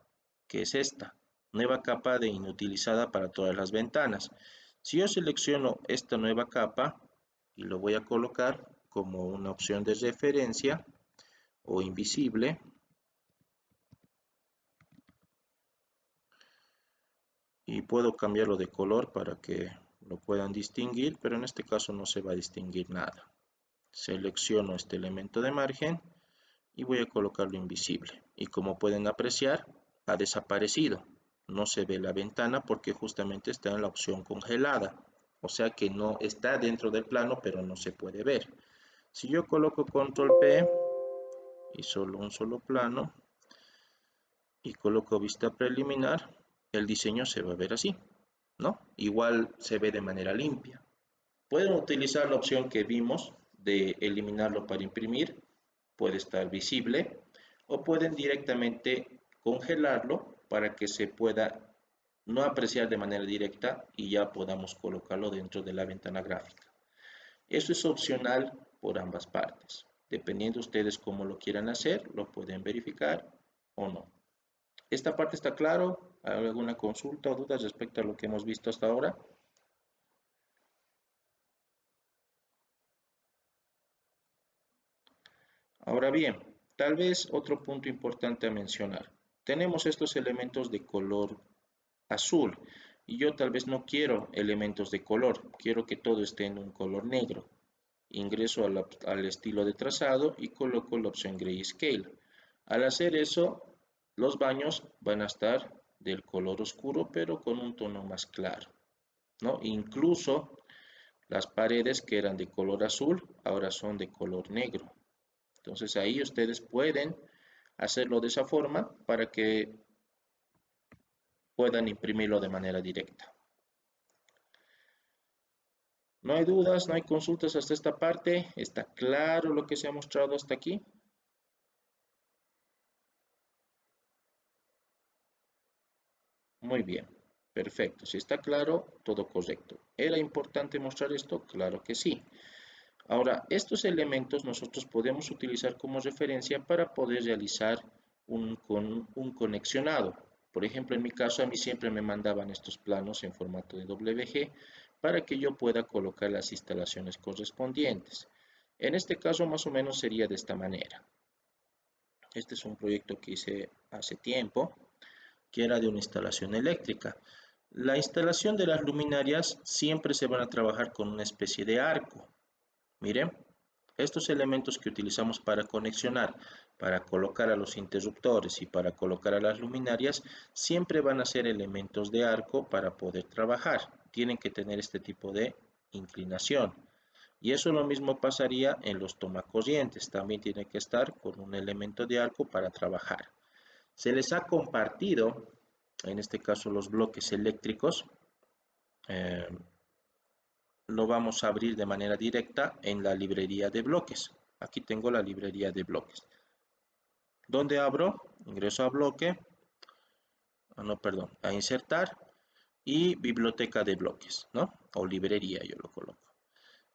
que es esta, nueva capa de inutilizada para todas las ventanas. Si yo selecciono esta nueva capa y lo voy a colocar como una opción de referencia o invisible, y puedo cambiarlo de color para que lo puedan distinguir, pero en este caso no se va a distinguir nada. Selecciono este elemento de margen y voy a colocarlo invisible. Y como pueden apreciar, ha desaparecido. No se ve la ventana porque justamente está en la opción congelada. O sea que no está dentro del plano, pero no se puede ver. Si yo coloco control P y solo un solo plano y coloco vista preliminar, el diseño se va a ver así, ¿no? Igual se ve de manera limpia. Pueden utilizar la opción que vimos de eliminarlo para imprimir, puede estar visible, o pueden directamente congelarlo para que se pueda no apreciar de manera directa y ya podamos colocarlo dentro de la ventana gráfica. Eso es opcional por ambas partes. Dependiendo ustedes cómo lo quieran hacer, lo pueden verificar o no. ¿Esta parte está claro? ¿Hay alguna consulta o dudas respecto a lo que hemos visto hasta ahora? Ahora bien, tal vez otro punto importante a mencionar. Tenemos estos elementos de color azul y yo tal vez no quiero elementos de color, quiero que todo esté en un color negro. Ingreso al estilo de trazado y coloco la opción Grayscale. Al hacer eso, los baños van a estar del color oscuro pero con un tono más claro, ¿no? Incluso las paredes que eran de color azul ahora son de color negro. Entonces ahí ustedes pueden hacerlo de esa forma para que puedan imprimirlo de manera directa. No hay dudas, no hay consultas hasta esta parte. ¿Está claro lo que se ha mostrado hasta aquí? Muy bien, perfecto. Si está claro, todo correcto. ¿Era importante mostrar esto? Claro que sí. Ahora, estos elementos nosotros podemos utilizar como referencia para poder realizar un conexionado. Por ejemplo, en mi caso, a mí siempre me mandaban estos planos en formato de WG para que yo pueda colocar las instalaciones correspondientes. En este caso, más o menos sería de esta manera. Este es un proyecto que hice hace tiempo, que era de una instalación eléctrica. La instalación de las luminarias siempre se van a trabajar con una especie de arco. Miren, estos elementos que utilizamos para conexionar, para colocar a los interruptores y para colocar a las luminarias, siempre van a ser elementos de arco para poder trabajar. Tienen que tener este tipo de inclinación. Y eso lo mismo pasaría en los tomacorrientes. También tiene que estar con un elemento de arco para trabajar. Se les ha compartido, en este caso los bloques eléctricos, eh, lo vamos a abrir de manera directa en la librería de bloques. Aquí tengo la librería de bloques. ¿Dónde abro? Ingreso a bloque, no, perdón, a insertar y biblioteca de bloques, ¿no? O librería yo lo coloco.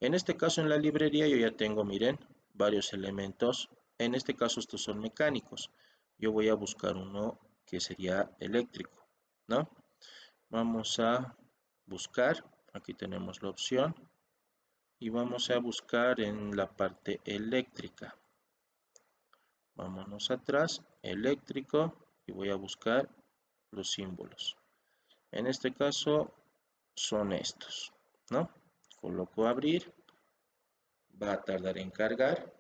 En este caso en la librería yo ya tengo, miren, varios elementos. En este caso estos son mecánicos. Yo voy a buscar uno que sería eléctrico, ¿no? Vamos a buscar, aquí tenemos la opción, y vamos a buscar en la parte eléctrica. Vámonos atrás, eléctrico, y voy a buscar los símbolos. En este caso son estos, ¿no? Coloco abrir, va a tardar en cargar,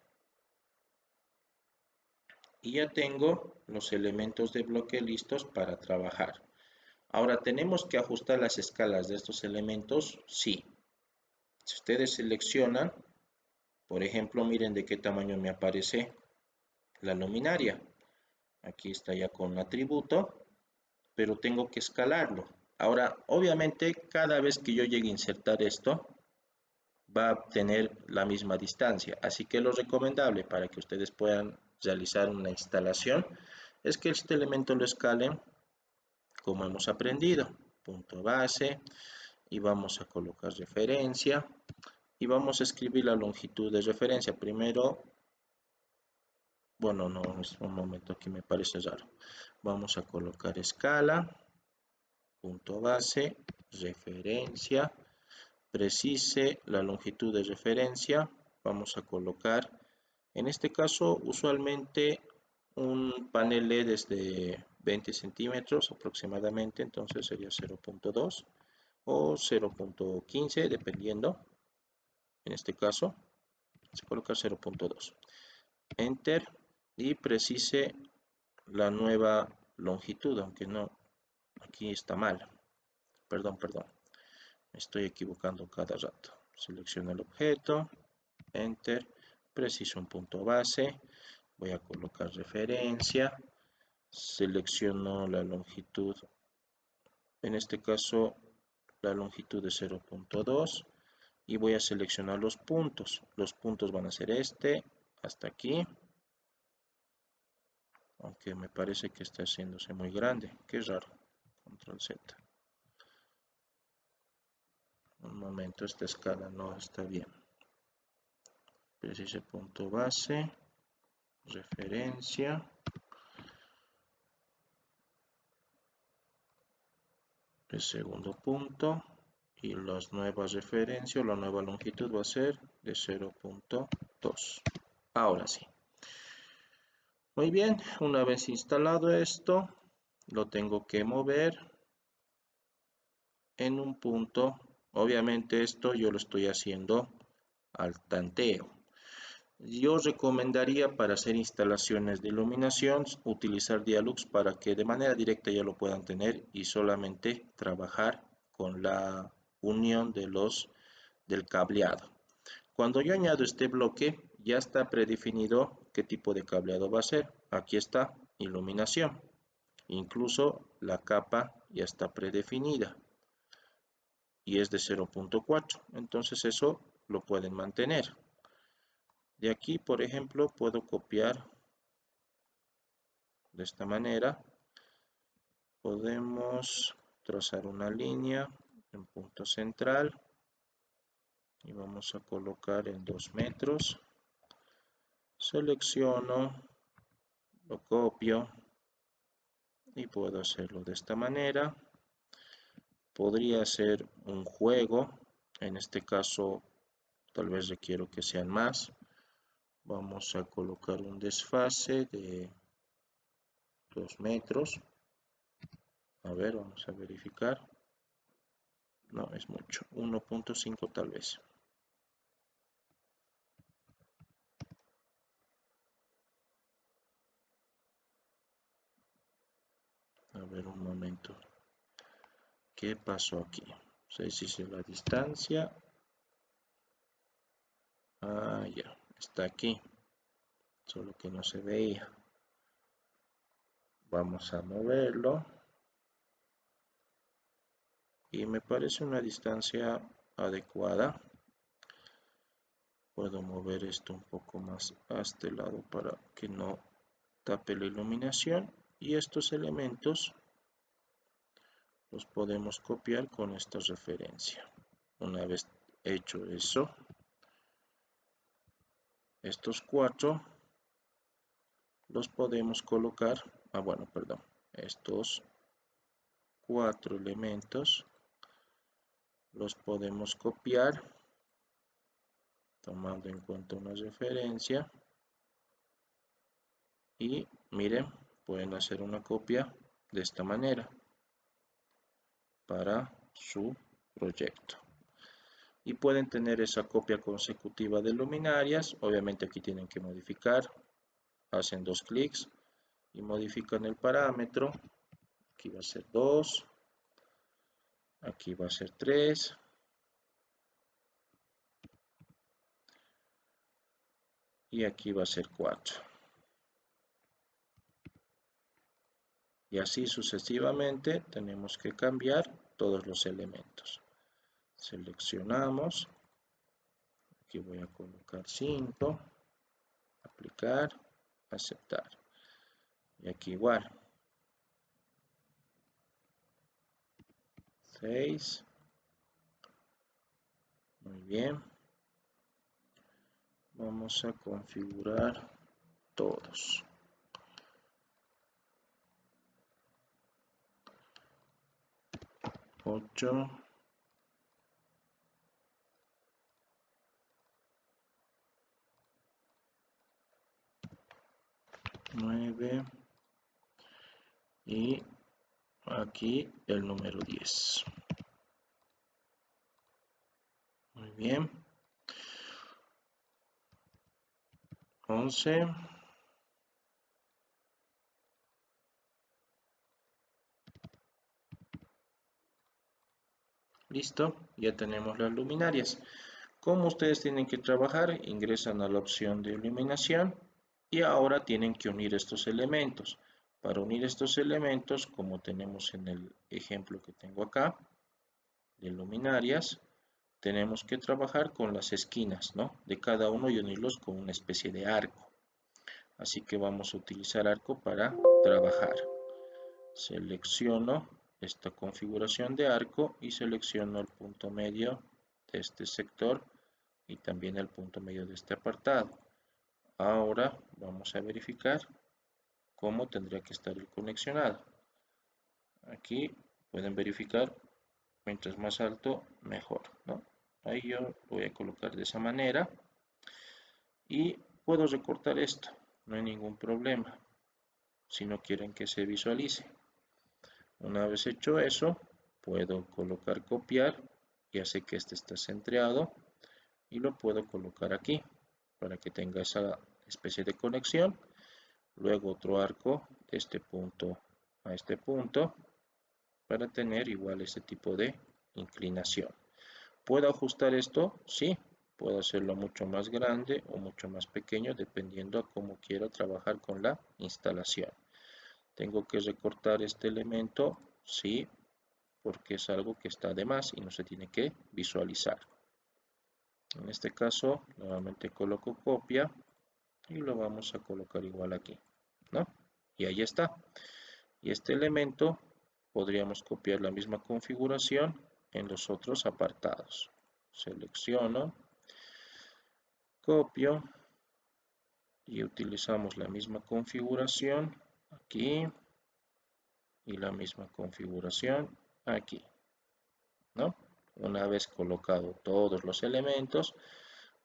y ya tengo los elementos de bloque listos para trabajar. Ahora, ¿tenemos que ajustar las escalas de estos elementos? Sí. Si ustedes seleccionan, por ejemplo, miren de qué tamaño me aparece la luminaria. Aquí está ya con atributo, pero tengo que escalarlo. Ahora, obviamente, cada vez que yo llegue a insertar esto, va a tener la misma distancia. Así que lo recomendable para que ustedes puedan realizar una instalación es que este elemento lo escalen como hemos aprendido. Punto base, y vamos a colocar referencia, y vamos a escribir la longitud de referencia. Primero, bueno, no, es un momento, aquí me parece raro. Vamos a colocar escala, punto base, referencia, precise la longitud de referencia. Vamos a colocar, en este caso, usualmente un panel LED es de 20 centímetros aproximadamente, entonces sería 0.2 o 0.15 dependiendo. En este caso se coloca 0.2, enter, y precise la nueva longitud, aunque no, aquí está mal, perdón, me estoy equivocando cada rato. Selecciono el objeto, enter, preciso un punto base, voy a colocar referencia, selecciono la longitud, en este caso la longitud de 0.2, y voy a seleccionar los puntos. Los puntos van a ser este, hasta aquí, aunque me parece que está haciéndose muy grande, qué raro. Control Z. Un momento, esta escala no está bien. Precise punto base, referencia, el segundo punto, y las nuevas referencias, la nueva longitud va a ser de 0.2. Ahora sí. Muy bien, una vez instalado esto, lo tengo que mover en un punto. Obviamente esto yo lo estoy haciendo al tanteo. Yo recomendaría para hacer instalaciones de iluminación utilizar Dialux para que de manera directa ya lo puedan tener y solamente trabajar con la unión del cableado. Cuando yo añado este bloque, ya está predefinido qué tipo de cableado va a ser. Aquí está, iluminación. Incluso la capa ya está predefinida y es de 0.4. Entonces eso lo pueden mantener. De aquí, por ejemplo, puedo copiar de esta manera. Podemos trazar una línea en punto central y vamos a colocar en 2 metros. Selecciono, lo copio y puedo hacerlo de esta manera. Podría ser un juego, en este caso tal vez requiero que sean más. Vamos a colocar un desfase de 2 metros. A ver, vamos a verificar. No, es mucho. 1.5 tal vez. A ver un momento. ¿Qué pasó aquí? 6 hice la distancia. Ah, ya. Está aquí. Solo que no se veía. Vamos a moverlo. Y me parece una distancia adecuada. Puedo mover esto un poco más a este lado para que no tape la iluminación. Y estos elementos los podemos copiar con esta referencia. Una vez hecho eso, estos 4 los podemos colocar, estos 4 elementos los podemos copiar tomando en cuenta una referencia y miren, pueden hacer una copia de esta manera para su proyecto y pueden tener esa copia consecutiva de luminarias. Obviamente aquí tienen que modificar, hacen 2 clics y modifican el parámetro. Aquí va a ser 2, aquí va a ser 3 y aquí va a ser 4. Y así sucesivamente tenemos que cambiar todos los elementos. Seleccionamos, aquí voy a colocar 5, aplicar, aceptar. Y aquí igual, 6, muy bien. Vamos a configurar todos. 8, 9 y aquí el número 10. Muy bien. 11. Listo, ya tenemos las luminarias. Como ustedes tienen que trabajar, ingresan a la opción de iluminación y ahora tienen que unir estos elementos. Para unir estos elementos, como tenemos en el ejemplo que tengo acá, de luminarias, tenemos que trabajar con las esquinas, ¿no?, de cada uno y unirlos con una especie de arco. Así que vamos a utilizar arco para trabajar. Selecciono esta configuración de arco y selecciono el punto medio de este sector y también el punto medio de este apartado. Ahora vamos a verificar cómo tendría que estar el conexionado. Aquí pueden verificar, mientras más alto mejor, ¿no? Ahí yo lo voy a colocar de esa manera y puedo recortar esto, no hay ningún problema si no quieren que se visualice. Una vez hecho eso, puedo colocar copiar, ya sé que este está centrado y lo puedo colocar aquí para que tenga esa especie de conexión. Luego otro arco de este punto a este punto para tener igual este tipo de inclinación. ¿Puedo ajustar esto? Sí, puedo hacerlo mucho más grande o mucho más pequeño dependiendo a cómo quiero trabajar con la instalación. Tengo que recortar este elemento, sí, porque es algo que está de más y no se tiene que visualizar. En este caso, nuevamente coloco copia y lo vamos a colocar igual aquí, ¿no? Y ahí está. Y este elemento podríamos copiar la misma configuración en los otros apartados. Selecciono, copio y utilizamos la misma configuración aquí y la misma configuración aquí, ¿no? Una vez colocado todos los elementos,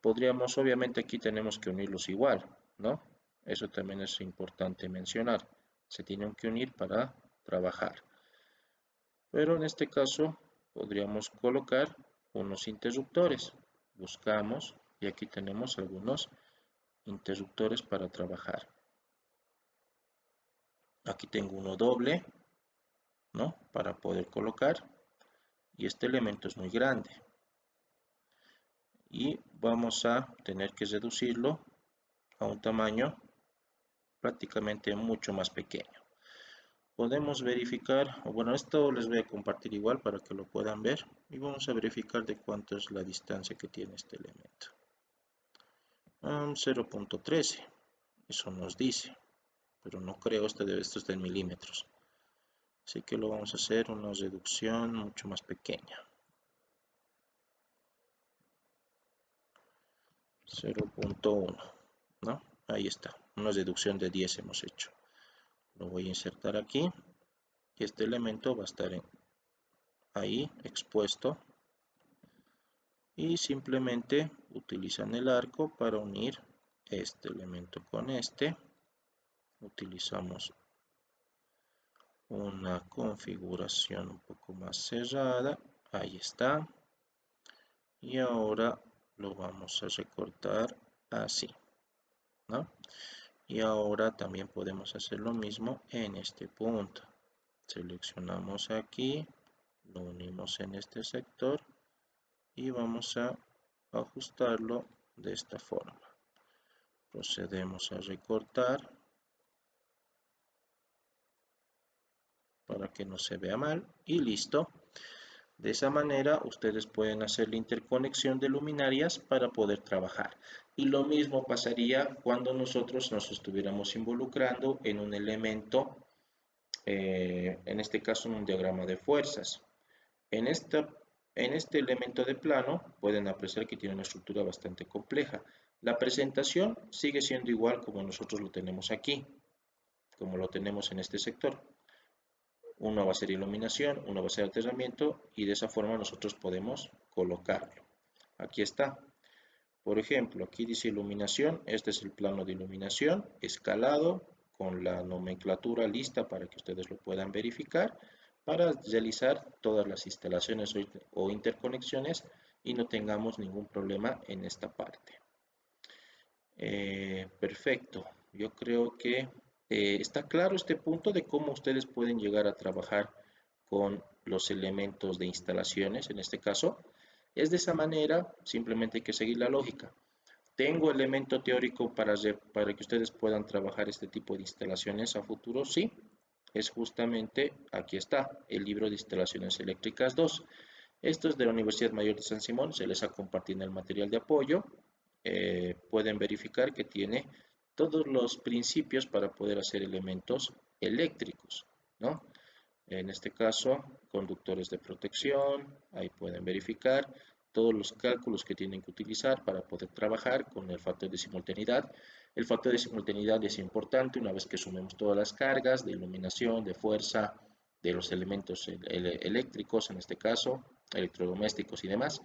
podríamos, obviamente aquí tenemos que unirlos igual, ¿no? Eso también es importante mencionar. Se tienen que unir para trabajar. Pero en este caso podríamos colocar unos interruptores. Buscamos y aquí tenemos algunos interruptores para trabajar. Aquí tengo uno doble, ¿no?, para poder colocar, y este elemento es muy grande y vamos a tener que reducirlo a un tamaño prácticamente mucho más pequeño. Podemos verificar, o bueno, esto les voy a compartir igual para que lo puedan ver y vamos a verificar de cuánto es la distancia que tiene este elemento. 0.13, eso nos dice, pero no creo, esto está en milímetros, así que lo vamos a hacer una reducción mucho más pequeña. 0.1, ¿no? Ahí está, una deducción de 10 hemos hecho. Lo voy a insertar aquí. Este elemento va a estar ahí expuesto. Y simplemente utilizan el arco para unir este elemento con este. Utilizamos una configuración un poco más cerrada. Ahí está. Y ahora lo vamos a recortar así, ¿no? Y ahora también podemos hacer lo mismo en este punto. Seleccionamos aquí, lo unimos en este sector y vamos a ajustarlo de esta forma. Procedemos a recortar para que no se vea mal y listo. De esa manera ustedes pueden hacer la interconexión de luminarias para poder trabajar. Y lo mismo pasaría cuando nosotros nos estuviéramos involucrando en un elemento, en este caso en un diagrama de fuerzas. En este elemento de plano pueden apreciar que tiene una estructura bastante compleja. La presentación sigue siendo igual como nosotros lo tenemos aquí, como lo tenemos en este sector. Uno va a ser iluminación, uno va a ser aterramiento y de esa forma nosotros podemos colocarlo. Aquí está. Por ejemplo, aquí dice iluminación, este es el plano de iluminación, escalado, con la nomenclatura lista para que ustedes lo puedan verificar, para realizar todas las instalaciones o interconexiones y no tengamos ningún problema en esta parte. Perfecto, yo creo que está claro este punto de cómo ustedes pueden llegar a trabajar con los elementos de instalaciones, en este caso. Es de esa manera, simplemente hay que seguir la lógica. ¿Tengo elemento teórico para que ustedes puedan trabajar este tipo de instalaciones a futuro? Sí, es justamente, aquí está, el libro de instalaciones eléctricas 2. Esto es de la Universidad Mayor de San Simón, se les ha compartido el material de apoyo. Pueden verificar que tiene todos los principios para poder hacer elementos eléctricos, ¿no? En este caso, conductores de protección, ahí pueden verificar todos los cálculos que tienen que utilizar para poder trabajar con el factor de simultaneidad. El factor de simultaneidad es importante una vez que sumemos todas las cargas de iluminación, de fuerza, de los elementos eléctricos, en este caso, electrodomésticos y demás.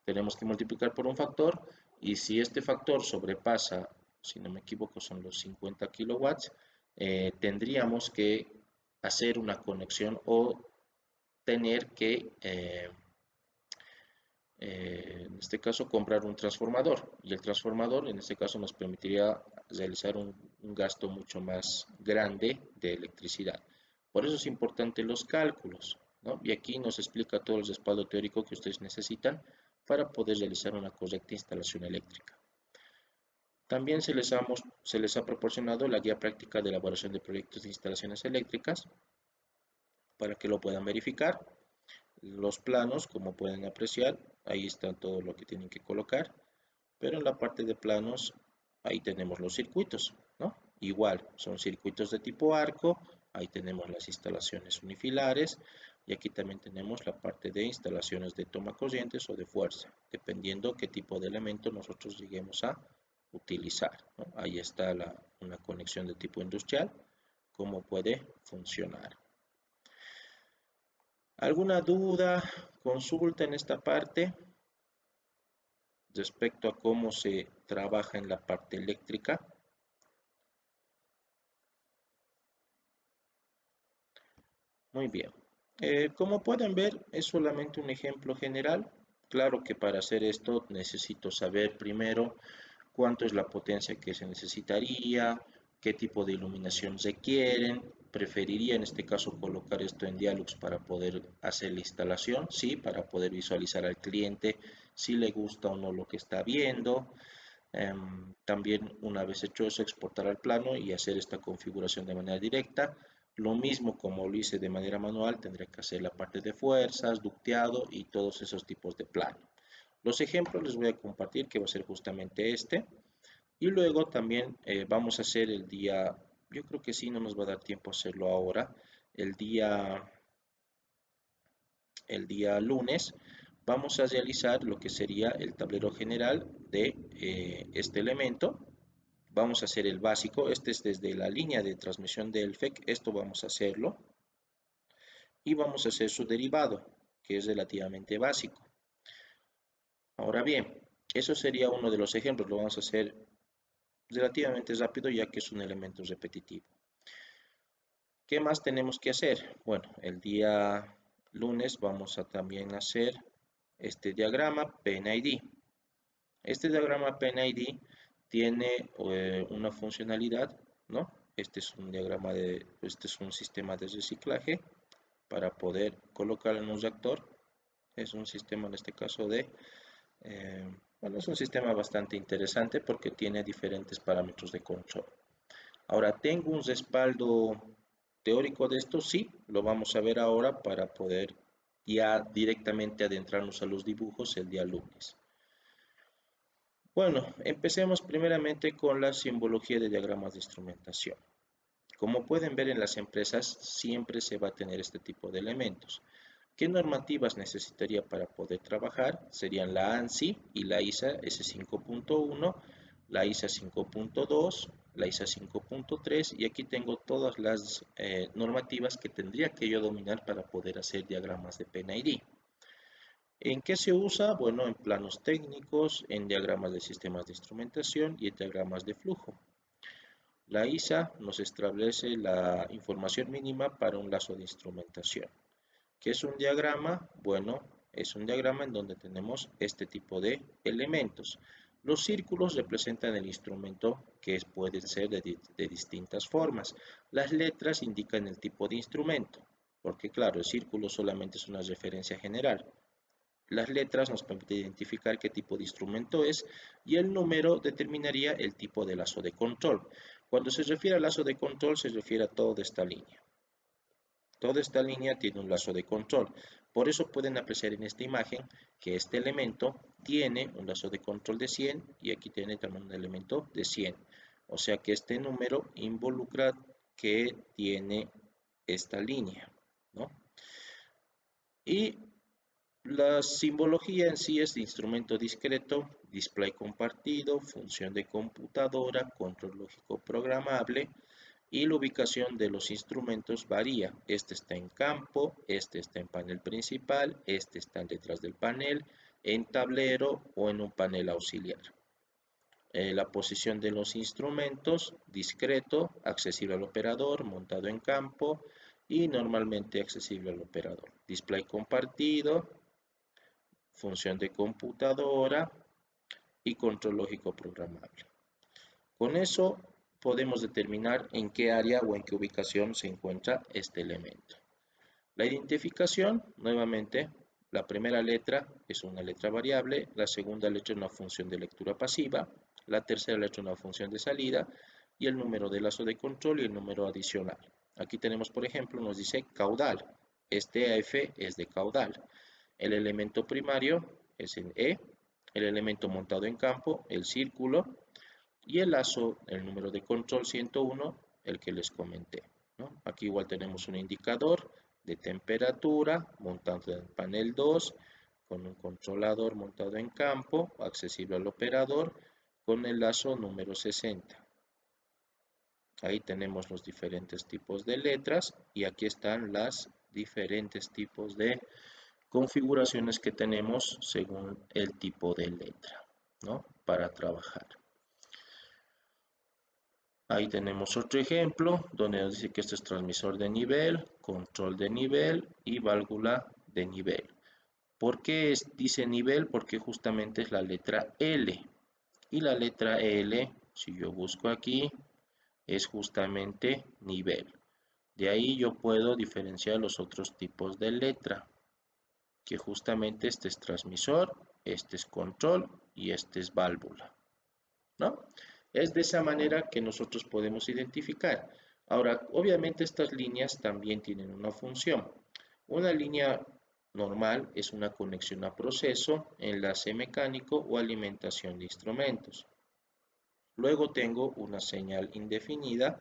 Tenemos que multiplicar por un factor y si este factor sobrepasa, si no me equivoco, son los 50 kilowatts, tendríamos que hacer una conexión o tener que, en este caso, comprar un transformador. Y el transformador, en este caso, nos permitiría realizar un gasto mucho más grande de electricidad. Por eso es importante los cálculos, ¿no? Y aquí nos explica todo el respaldo teórico que ustedes necesitan para poder realizar una correcta instalación eléctrica. También se les ha proporcionado la guía práctica de elaboración de proyectos de instalaciones eléctricas para que lo puedan verificar. Los planos, como pueden apreciar, ahí está todo lo que tienen que colocar, pero en la parte de planos, ahí tenemos los circuitos, ¿no? Igual, son circuitos de tipo arco, ahí tenemos las instalaciones unifilares, y aquí también tenemos la parte de instalaciones de toma corrientes o de fuerza, dependiendo qué tipo de elemento nosotros lleguemos a utilizar, ¿no? Ahí está una conexión de tipo industrial, cómo puede funcionar. ¿Alguna duda, consulta en esta parte respecto a cómo se trabaja en la parte eléctrica? Muy bien. Como pueden ver, es solamente un ejemplo general. Claro que para hacer esto necesito saber primero cuánto es la potencia que se necesitaría, qué tipo de iluminación requieren. Preferiría en este caso colocar esto en Dialux para poder hacer la instalación, sí, para poder visualizar al cliente si le gusta o no lo que está viendo. También una vez hecho eso, exportar al plano y hacer esta configuración de manera directa. Lo mismo como lo hice de manera manual, tendré que hacer la parte de fuerzas, ducteado y todos esos tipos de plano. Los ejemplos les voy a compartir que va a ser justamente este. Y luego también vamos a hacer el día, yo creo que sí, no nos va a dar tiempo a hacerlo ahora, el día lunes, vamos a realizar lo que sería el tablero general de este elemento, vamos a hacer el básico. Este es desde la línea de transmisión del FEC. Esto vamos a hacerlo. Y vamos a hacer su derivado, que es relativamente básico. Ahora bien, eso sería uno de los ejemplos. Lo vamos a hacer relativamente rápido ya que es un elemento repetitivo. ¿Qué más tenemos que hacer? Bueno, el día lunes vamos a también hacer este diagrama PNID. Este diagrama PNID tiene una funcionalidad, ¿no? Este es un diagrama este es un sistema de reciclaje para poder colocar en un reactor. Es un sistema en este caso bueno, es un sistema bastante interesante porque tiene diferentes parámetros de control. Ahora, ¿tengo un respaldo teórico de esto? Sí, lo vamos a ver ahora para poder ya directamente adentrarnos a los dibujos el día lunes. Bueno, empecemos primeramente con la simbología de diagramas de instrumentación. Como pueden ver en las empresas, siempre se va a tener este tipo de elementos. ¿Qué normativas necesitaría para poder trabajar? Serían la ANSI y la ISA S5.1, la ISA 5.2, la ISA 5.3 y aquí tengo todas las normativas que tendría que yo dominar para poder hacer diagramas de PNID. ¿En qué se usa? Bueno, en planos técnicos, en diagramas de sistemas de instrumentación y en diagramas de flujo. La ISA nos establece la información mínima para un lazo de instrumentación. ¿Qué es un diagrama? Bueno, es un diagrama en donde tenemos este tipo de elementos. Los círculos representan el instrumento que pueden ser de distintas formas. Las letras indican el tipo de instrumento, porque claro, el círculo solamente es una referencia general. Las letras nos permiten identificar qué tipo de instrumento es y el número determinaría el tipo de lazo de control. Cuando se refiere al lazo de control se refiere a toda esta línea. Toda esta línea tiene un lazo de control. Por eso pueden apreciar en esta imagen que este elemento tiene un lazo de control de 100 y aquí tiene también un elemento de 100. O sea que este número involucra que tiene esta línea, ¿no? Y la simbología en sí es de instrumento discreto, display compartido, función de computadora, control lógico programable y la ubicación de los instrumentos varía. Este está en campo, este está en panel principal, este está detrás del panel, en tablero o en un panel auxiliar. La posición de los instrumentos, discreto, accesible al operador, montado en campo y normalmente accesible al operador. Display compartido, función de computadora y control lógico programable. Con eso podemos determinar en qué área o en qué ubicación se encuentra este elemento. La identificación, nuevamente, la primera letra es una letra variable, la segunda letra es una función de lectura pasiva, la tercera letra es una función de salida y el número de lazo de control y el número adicional. Aquí tenemos, por ejemplo, nos dice caudal. Este AF es de caudal. El elemento primario es en E, el elemento montado en campo, el círculo, y el lazo, el número de control 101, el que les comenté, ¿no? Aquí igual tenemos un indicador de temperatura montado en el panel 2, con un controlador montado en campo, accesible al operador, con el lazo número 60. Ahí tenemos los diferentes tipos de letras y aquí están las diferentes tipos de configuraciones que tenemos según el tipo de letra, ¿no? Para trabajar. Ahí tenemos otro ejemplo donde nos dice que esto es transmisor de nivel, control de nivel y válvula de nivel. ¿Por qué dice nivel? Porque justamente es la letra L. Y la letra L, si yo busco aquí, es justamente nivel. De ahí yo puedo diferenciar los otros tipos de letra, que justamente este es transmisor, este es control y este es válvula, ¿no? Es de esa manera que nosotros podemos identificar. Ahora, obviamente estas líneas también tienen una función. Una línea normal es una conexión a proceso, enlace mecánico o alimentación de instrumentos. Luego tengo una señal indefinida,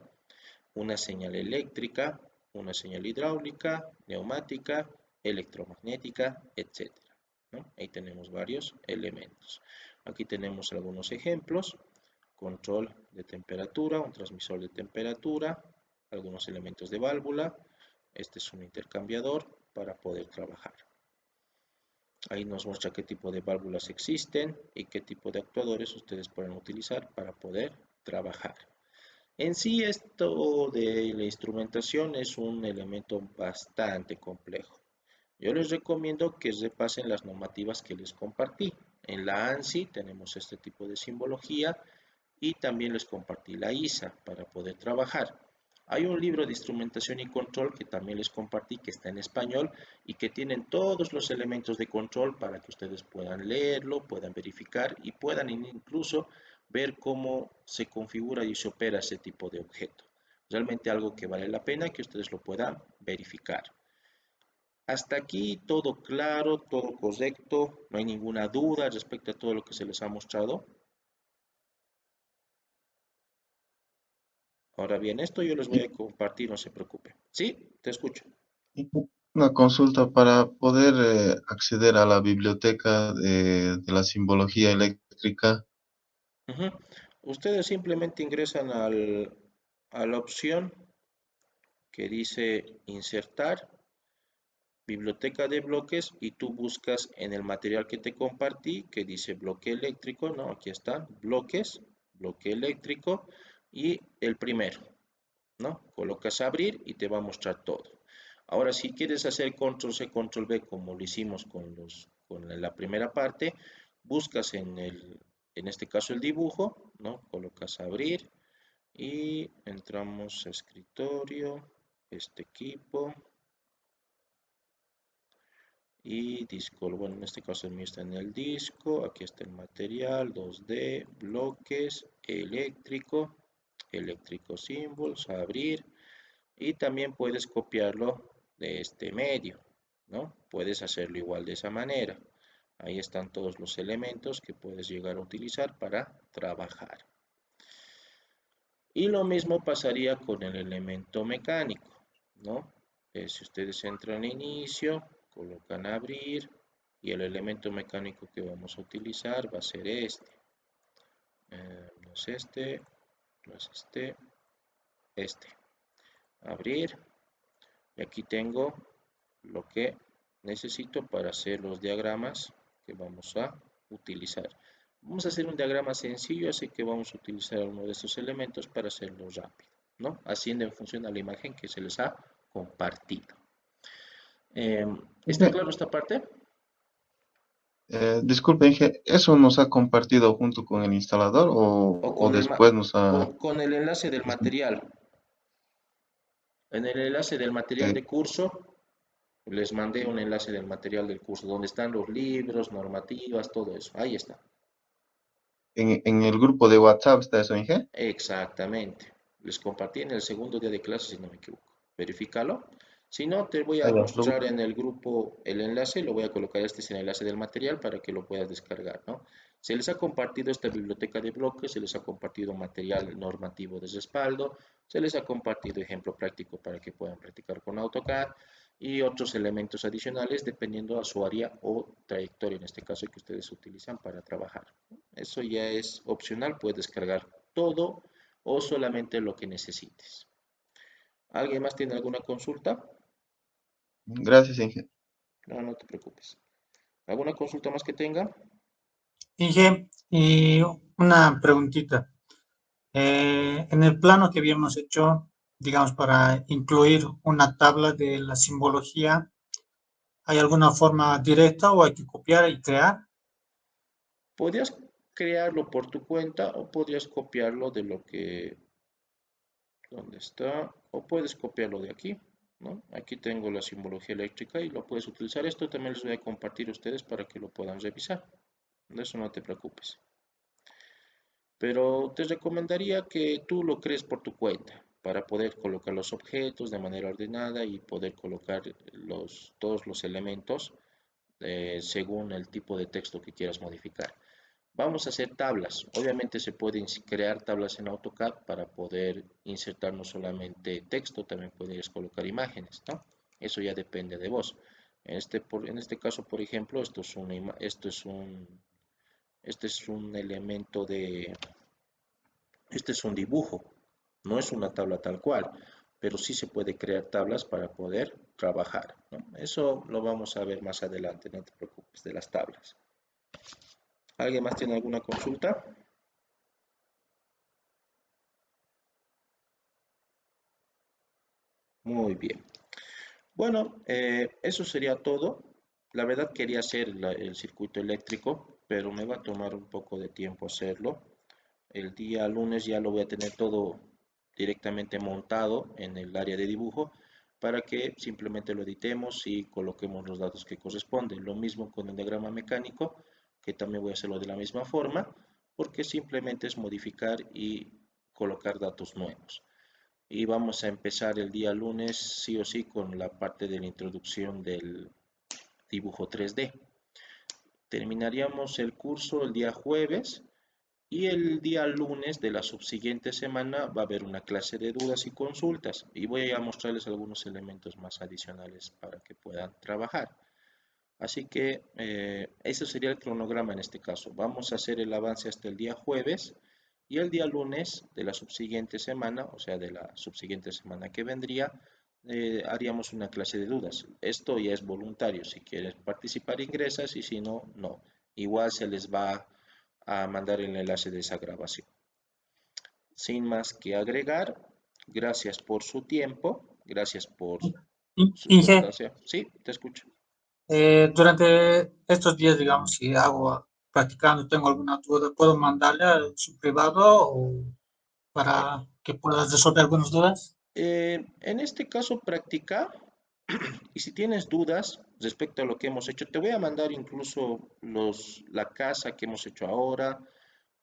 una señal eléctrica, una señal hidráulica, neumática, electromagnética, etc., ¿no? Ahí tenemos varios elementos. Aquí tenemos algunos ejemplos. control de temperatura, un transmisor de temperatura, algunos elementos de válvula. Este es un intercambiador para poder trabajar. Ahí nos muestra qué tipo de válvulas existen y qué tipo de actuadores ustedes pueden utilizar para poder trabajar. En sí, esto de la instrumentación es un elemento bastante complejo. Yo les recomiendo que repasen las normativas que les compartí. En la ANSI tenemos este tipo de simbología y también les compartí la ISA para poder trabajar. Hay un libro de instrumentación y control que también les compartí, que está en español y que tienen todos los elementos de control para que ustedes puedan leerlo, puedan verificar y puedan incluso ver cómo se configura y se opera ese tipo de objeto. Realmente algo que vale la pena que ustedes lo puedan verificar. Hasta aquí todo claro, todo correcto, no hay ninguna duda respecto a todo lo que se les ha mostrado. Ahora bien, esto yo les voy Y a compartir, no se preocupe. Sí, te escucho. una consulta para poder acceder a la biblioteca de la simbología eléctrica. Ujú. Ustedes simplemente ingresan a la opción que dice insertar, biblioteca de bloques y tú buscas en el material que te compartí que dice bloque eléctrico, ¿no? Aquí está, bloques, bloque eléctrico y el primero, ¿no? Colocas abrir y te va a mostrar todo. Ahora, si quieres hacer control C, control V, como lo hicimos con la primera parte, buscas en este caso el dibujo, ¿no? Colocas abrir y entramos a escritorio, este equipo y disco. Bueno, en este caso el mío está en el disco, aquí está el material, 2D, bloques, eléctrico, eléctrico symbols, abrir. Y también puedes copiarlo de este medio, ¿no? Puedes hacerlo igual de esa manera. Ahí están todos los elementos que puedes llegar a utilizar para trabajar. Y lo mismo pasaría con el elemento mecánico, ¿no? Si ustedes entran a inicio, colocan abrir y el elemento mecánico que vamos a utilizar va a ser este. No es este, no es este. Abrir. Y aquí tengo lo que necesito para hacer los diagramas que vamos a utilizar. Vamos a hacer un diagrama sencillo, así que vamos a utilizar uno de estos elementos para hacerlo rápido, ¿no? Haciendo en función a la imagen que se les ha compartido. ¿Está Inge, claro esta parte? disculpe, Inge, ¿eso nos ha compartido junto con el instalador O o después nos ha... con el enlace del material. En el enlace del material eh, de curso, les mandé un enlace del material del curso, donde están los libros, normativas, todo eso. Ahí está. en el grupo de WhatsApp está eso, Inge? Exactamente. Les compartí en el segundo día de clase, si no me equivoco. Verifícalo. Si no, te voy Ah, a ya, mostrar en el grupo el enlace. Lo voy a colocar, este es el enlace del material para que lo puedas descargar, ¿no? Se les ha compartido esta biblioteca de bloques, se les ha compartido material normativo de respaldo, se les ha compartido ejemplo práctico para que puedan practicar con AutoCAD y otros elementos adicionales dependiendo a su área o trayectoria, en este caso, que ustedes utilizan para trabajar. Eso ya es opcional, puedes descargar todo o solamente lo que necesites. ¿Alguien más tiene alguna consulta? Gracias, Inge. No, no te preocupes. ¿Alguna consulta más que tenga? Inge, y una preguntita. En el plano que habíamos hecho, digamos, para incluir una tabla de la simbología, ¿hay alguna forma directa o hay que copiar y crear? Podrías crearlo por tu cuenta o podrías copiarlo de lo que, ¿dónde está? O puedes copiarlo de aquí, ¿no? Aquí tengo la simbología eléctrica y lo puedes utilizar. Esto también les voy a compartir a ustedes para que lo puedan revisar. De eso no te preocupes. Pero te recomendaría que tú lo crees por tu cuenta para poder colocar los objetos de manera ordenada y poder colocar todos los elementos según el tipo de texto que quieras modificar. Vamos a hacer tablas. Obviamente se pueden crear tablas en AutoCAD para poder insertar no solamente texto, también puedes colocar imágenes, ¿no? Eso ya depende de vos. En este caso, por ejemplo, esto es un elemento de Este es un dibujo, no es una tabla tal cual, pero sí se puede crear tablas para poder trabajar, ¿no? Eso lo vamos a ver más adelante, no te preocupes de las tablas. ¿Alguien más tiene alguna consulta? Muy bien. Bueno, eso sería todo. La verdad quería hacer el circuito eléctrico, pero me va a tomar un poco de tiempo hacerlo. El día lunes ya lo voy a tener todo directamente montado en el área de dibujo para que simplemente lo editemos y coloquemos los datos que corresponden. Lo mismo con el diagrama mecánico, que también voy a hacerlo de la misma forma, porque simplemente es modificar y colocar datos nuevos. Y vamos a empezar el día lunes sí o sí con la parte de la introducción del dibujo 3D. Terminaríamos el curso el día jueves y el día lunes de la subsiguiente semana va a haber una clase de dudas y consultas y voy a mostrarles algunos elementos más adicionales para que puedan trabajar. Así que ese sería el cronograma en este caso. Vamos a hacer el avance hasta el día jueves y el día lunes de la subsiguiente semana, o sea, de la subsiguiente semana que vendría, haríamos una clase de dudas. Esto ya es voluntario. Si quieres participar, ingresas y si no, no. Igual se les va a mandar el enlace de esa grabación. Sin más que agregar, gracias por su tiempo, gracias por su Inge, constancia. Sí, te escucho. durante estos días, digamos, si hago practicando, tengo alguna duda, ¿puedo mandarle a su privado o Eh, para que puedas resolver algunas dudas? en este caso, practica y si tienes dudas respecto a lo que hemos hecho, te voy a mandar incluso la casa que hemos hecho ahora,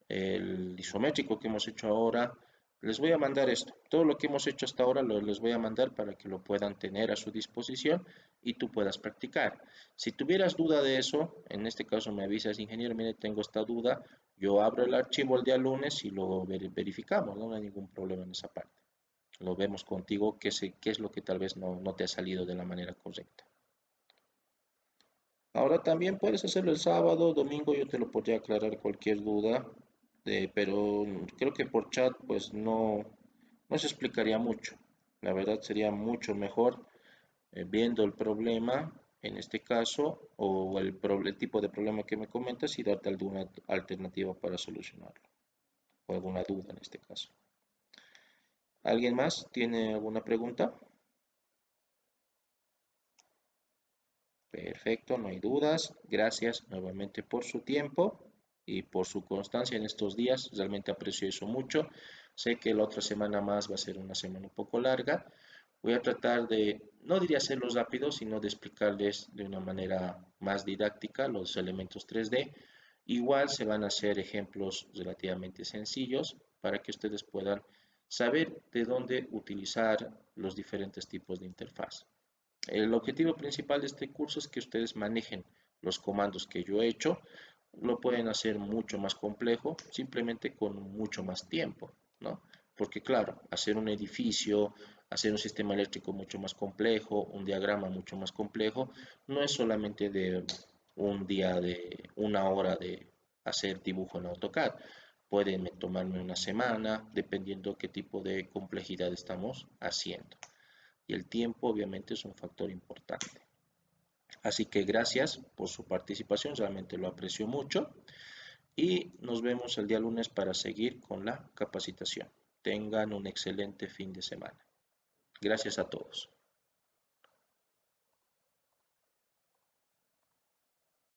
el isométrico que hemos hecho ahora. Les voy a mandar esto. Todo lo que hemos hecho hasta ahora les voy a mandar para que lo puedan tener a su disposición y tú puedas practicar. Si tuvieras duda de eso, en este caso me avisas, ingeniero, mire, tengo esta duda, yo abro el archivo el día lunes y lo verificamos, ¿no? No hay ningún problema en esa parte. Lo vemos contigo, qué es lo que tal vez no te ha salido de la manera correcta. Ahora también puedes hacerlo el sábado, domingo, yo te lo podría aclarar cualquier duda, pero creo que por chat pues no se explicaría mucho. La verdad sería mucho mejor viendo el problema en este caso o el tipo de problema que me comentas y darte alguna alternativa para solucionarlo o alguna duda en este caso. ¿Alguien más tiene alguna pregunta? Perfecto, no hay dudas. Gracias nuevamente por su tiempo y por su constancia en estos días. Realmente aprecio eso mucho. Sé que la otra semana más va a ser una semana un poco larga. Voy a tratar de, no diría hacerlo rápido, sino de explicarles de una manera más didáctica los elementos 3D. Igual se van a hacer ejemplos relativamente sencillos para que ustedes puedan saber de dónde utilizar los diferentes tipos de interfaz. El objetivo principal de este curso es que ustedes manejen los comandos que yo he hecho. Lo pueden hacer mucho más complejo, simplemente con mucho más tiempo, ¿no? Porque claro, hacer un edificio, hacer un sistema eléctrico mucho más complejo, un diagrama mucho más complejo, no es solamente de un día, de una hora de hacer dibujo en AutoCAD. Pueden tomarme una semana, dependiendo qué tipo de complejidad estamos haciendo. Y el tiempo obviamente es un factor importante. Así que gracias por su participación, realmente lo aprecio mucho y nos vemos el día lunes para seguir con la capacitación. Tengan un excelente fin de semana. Gracias a todos.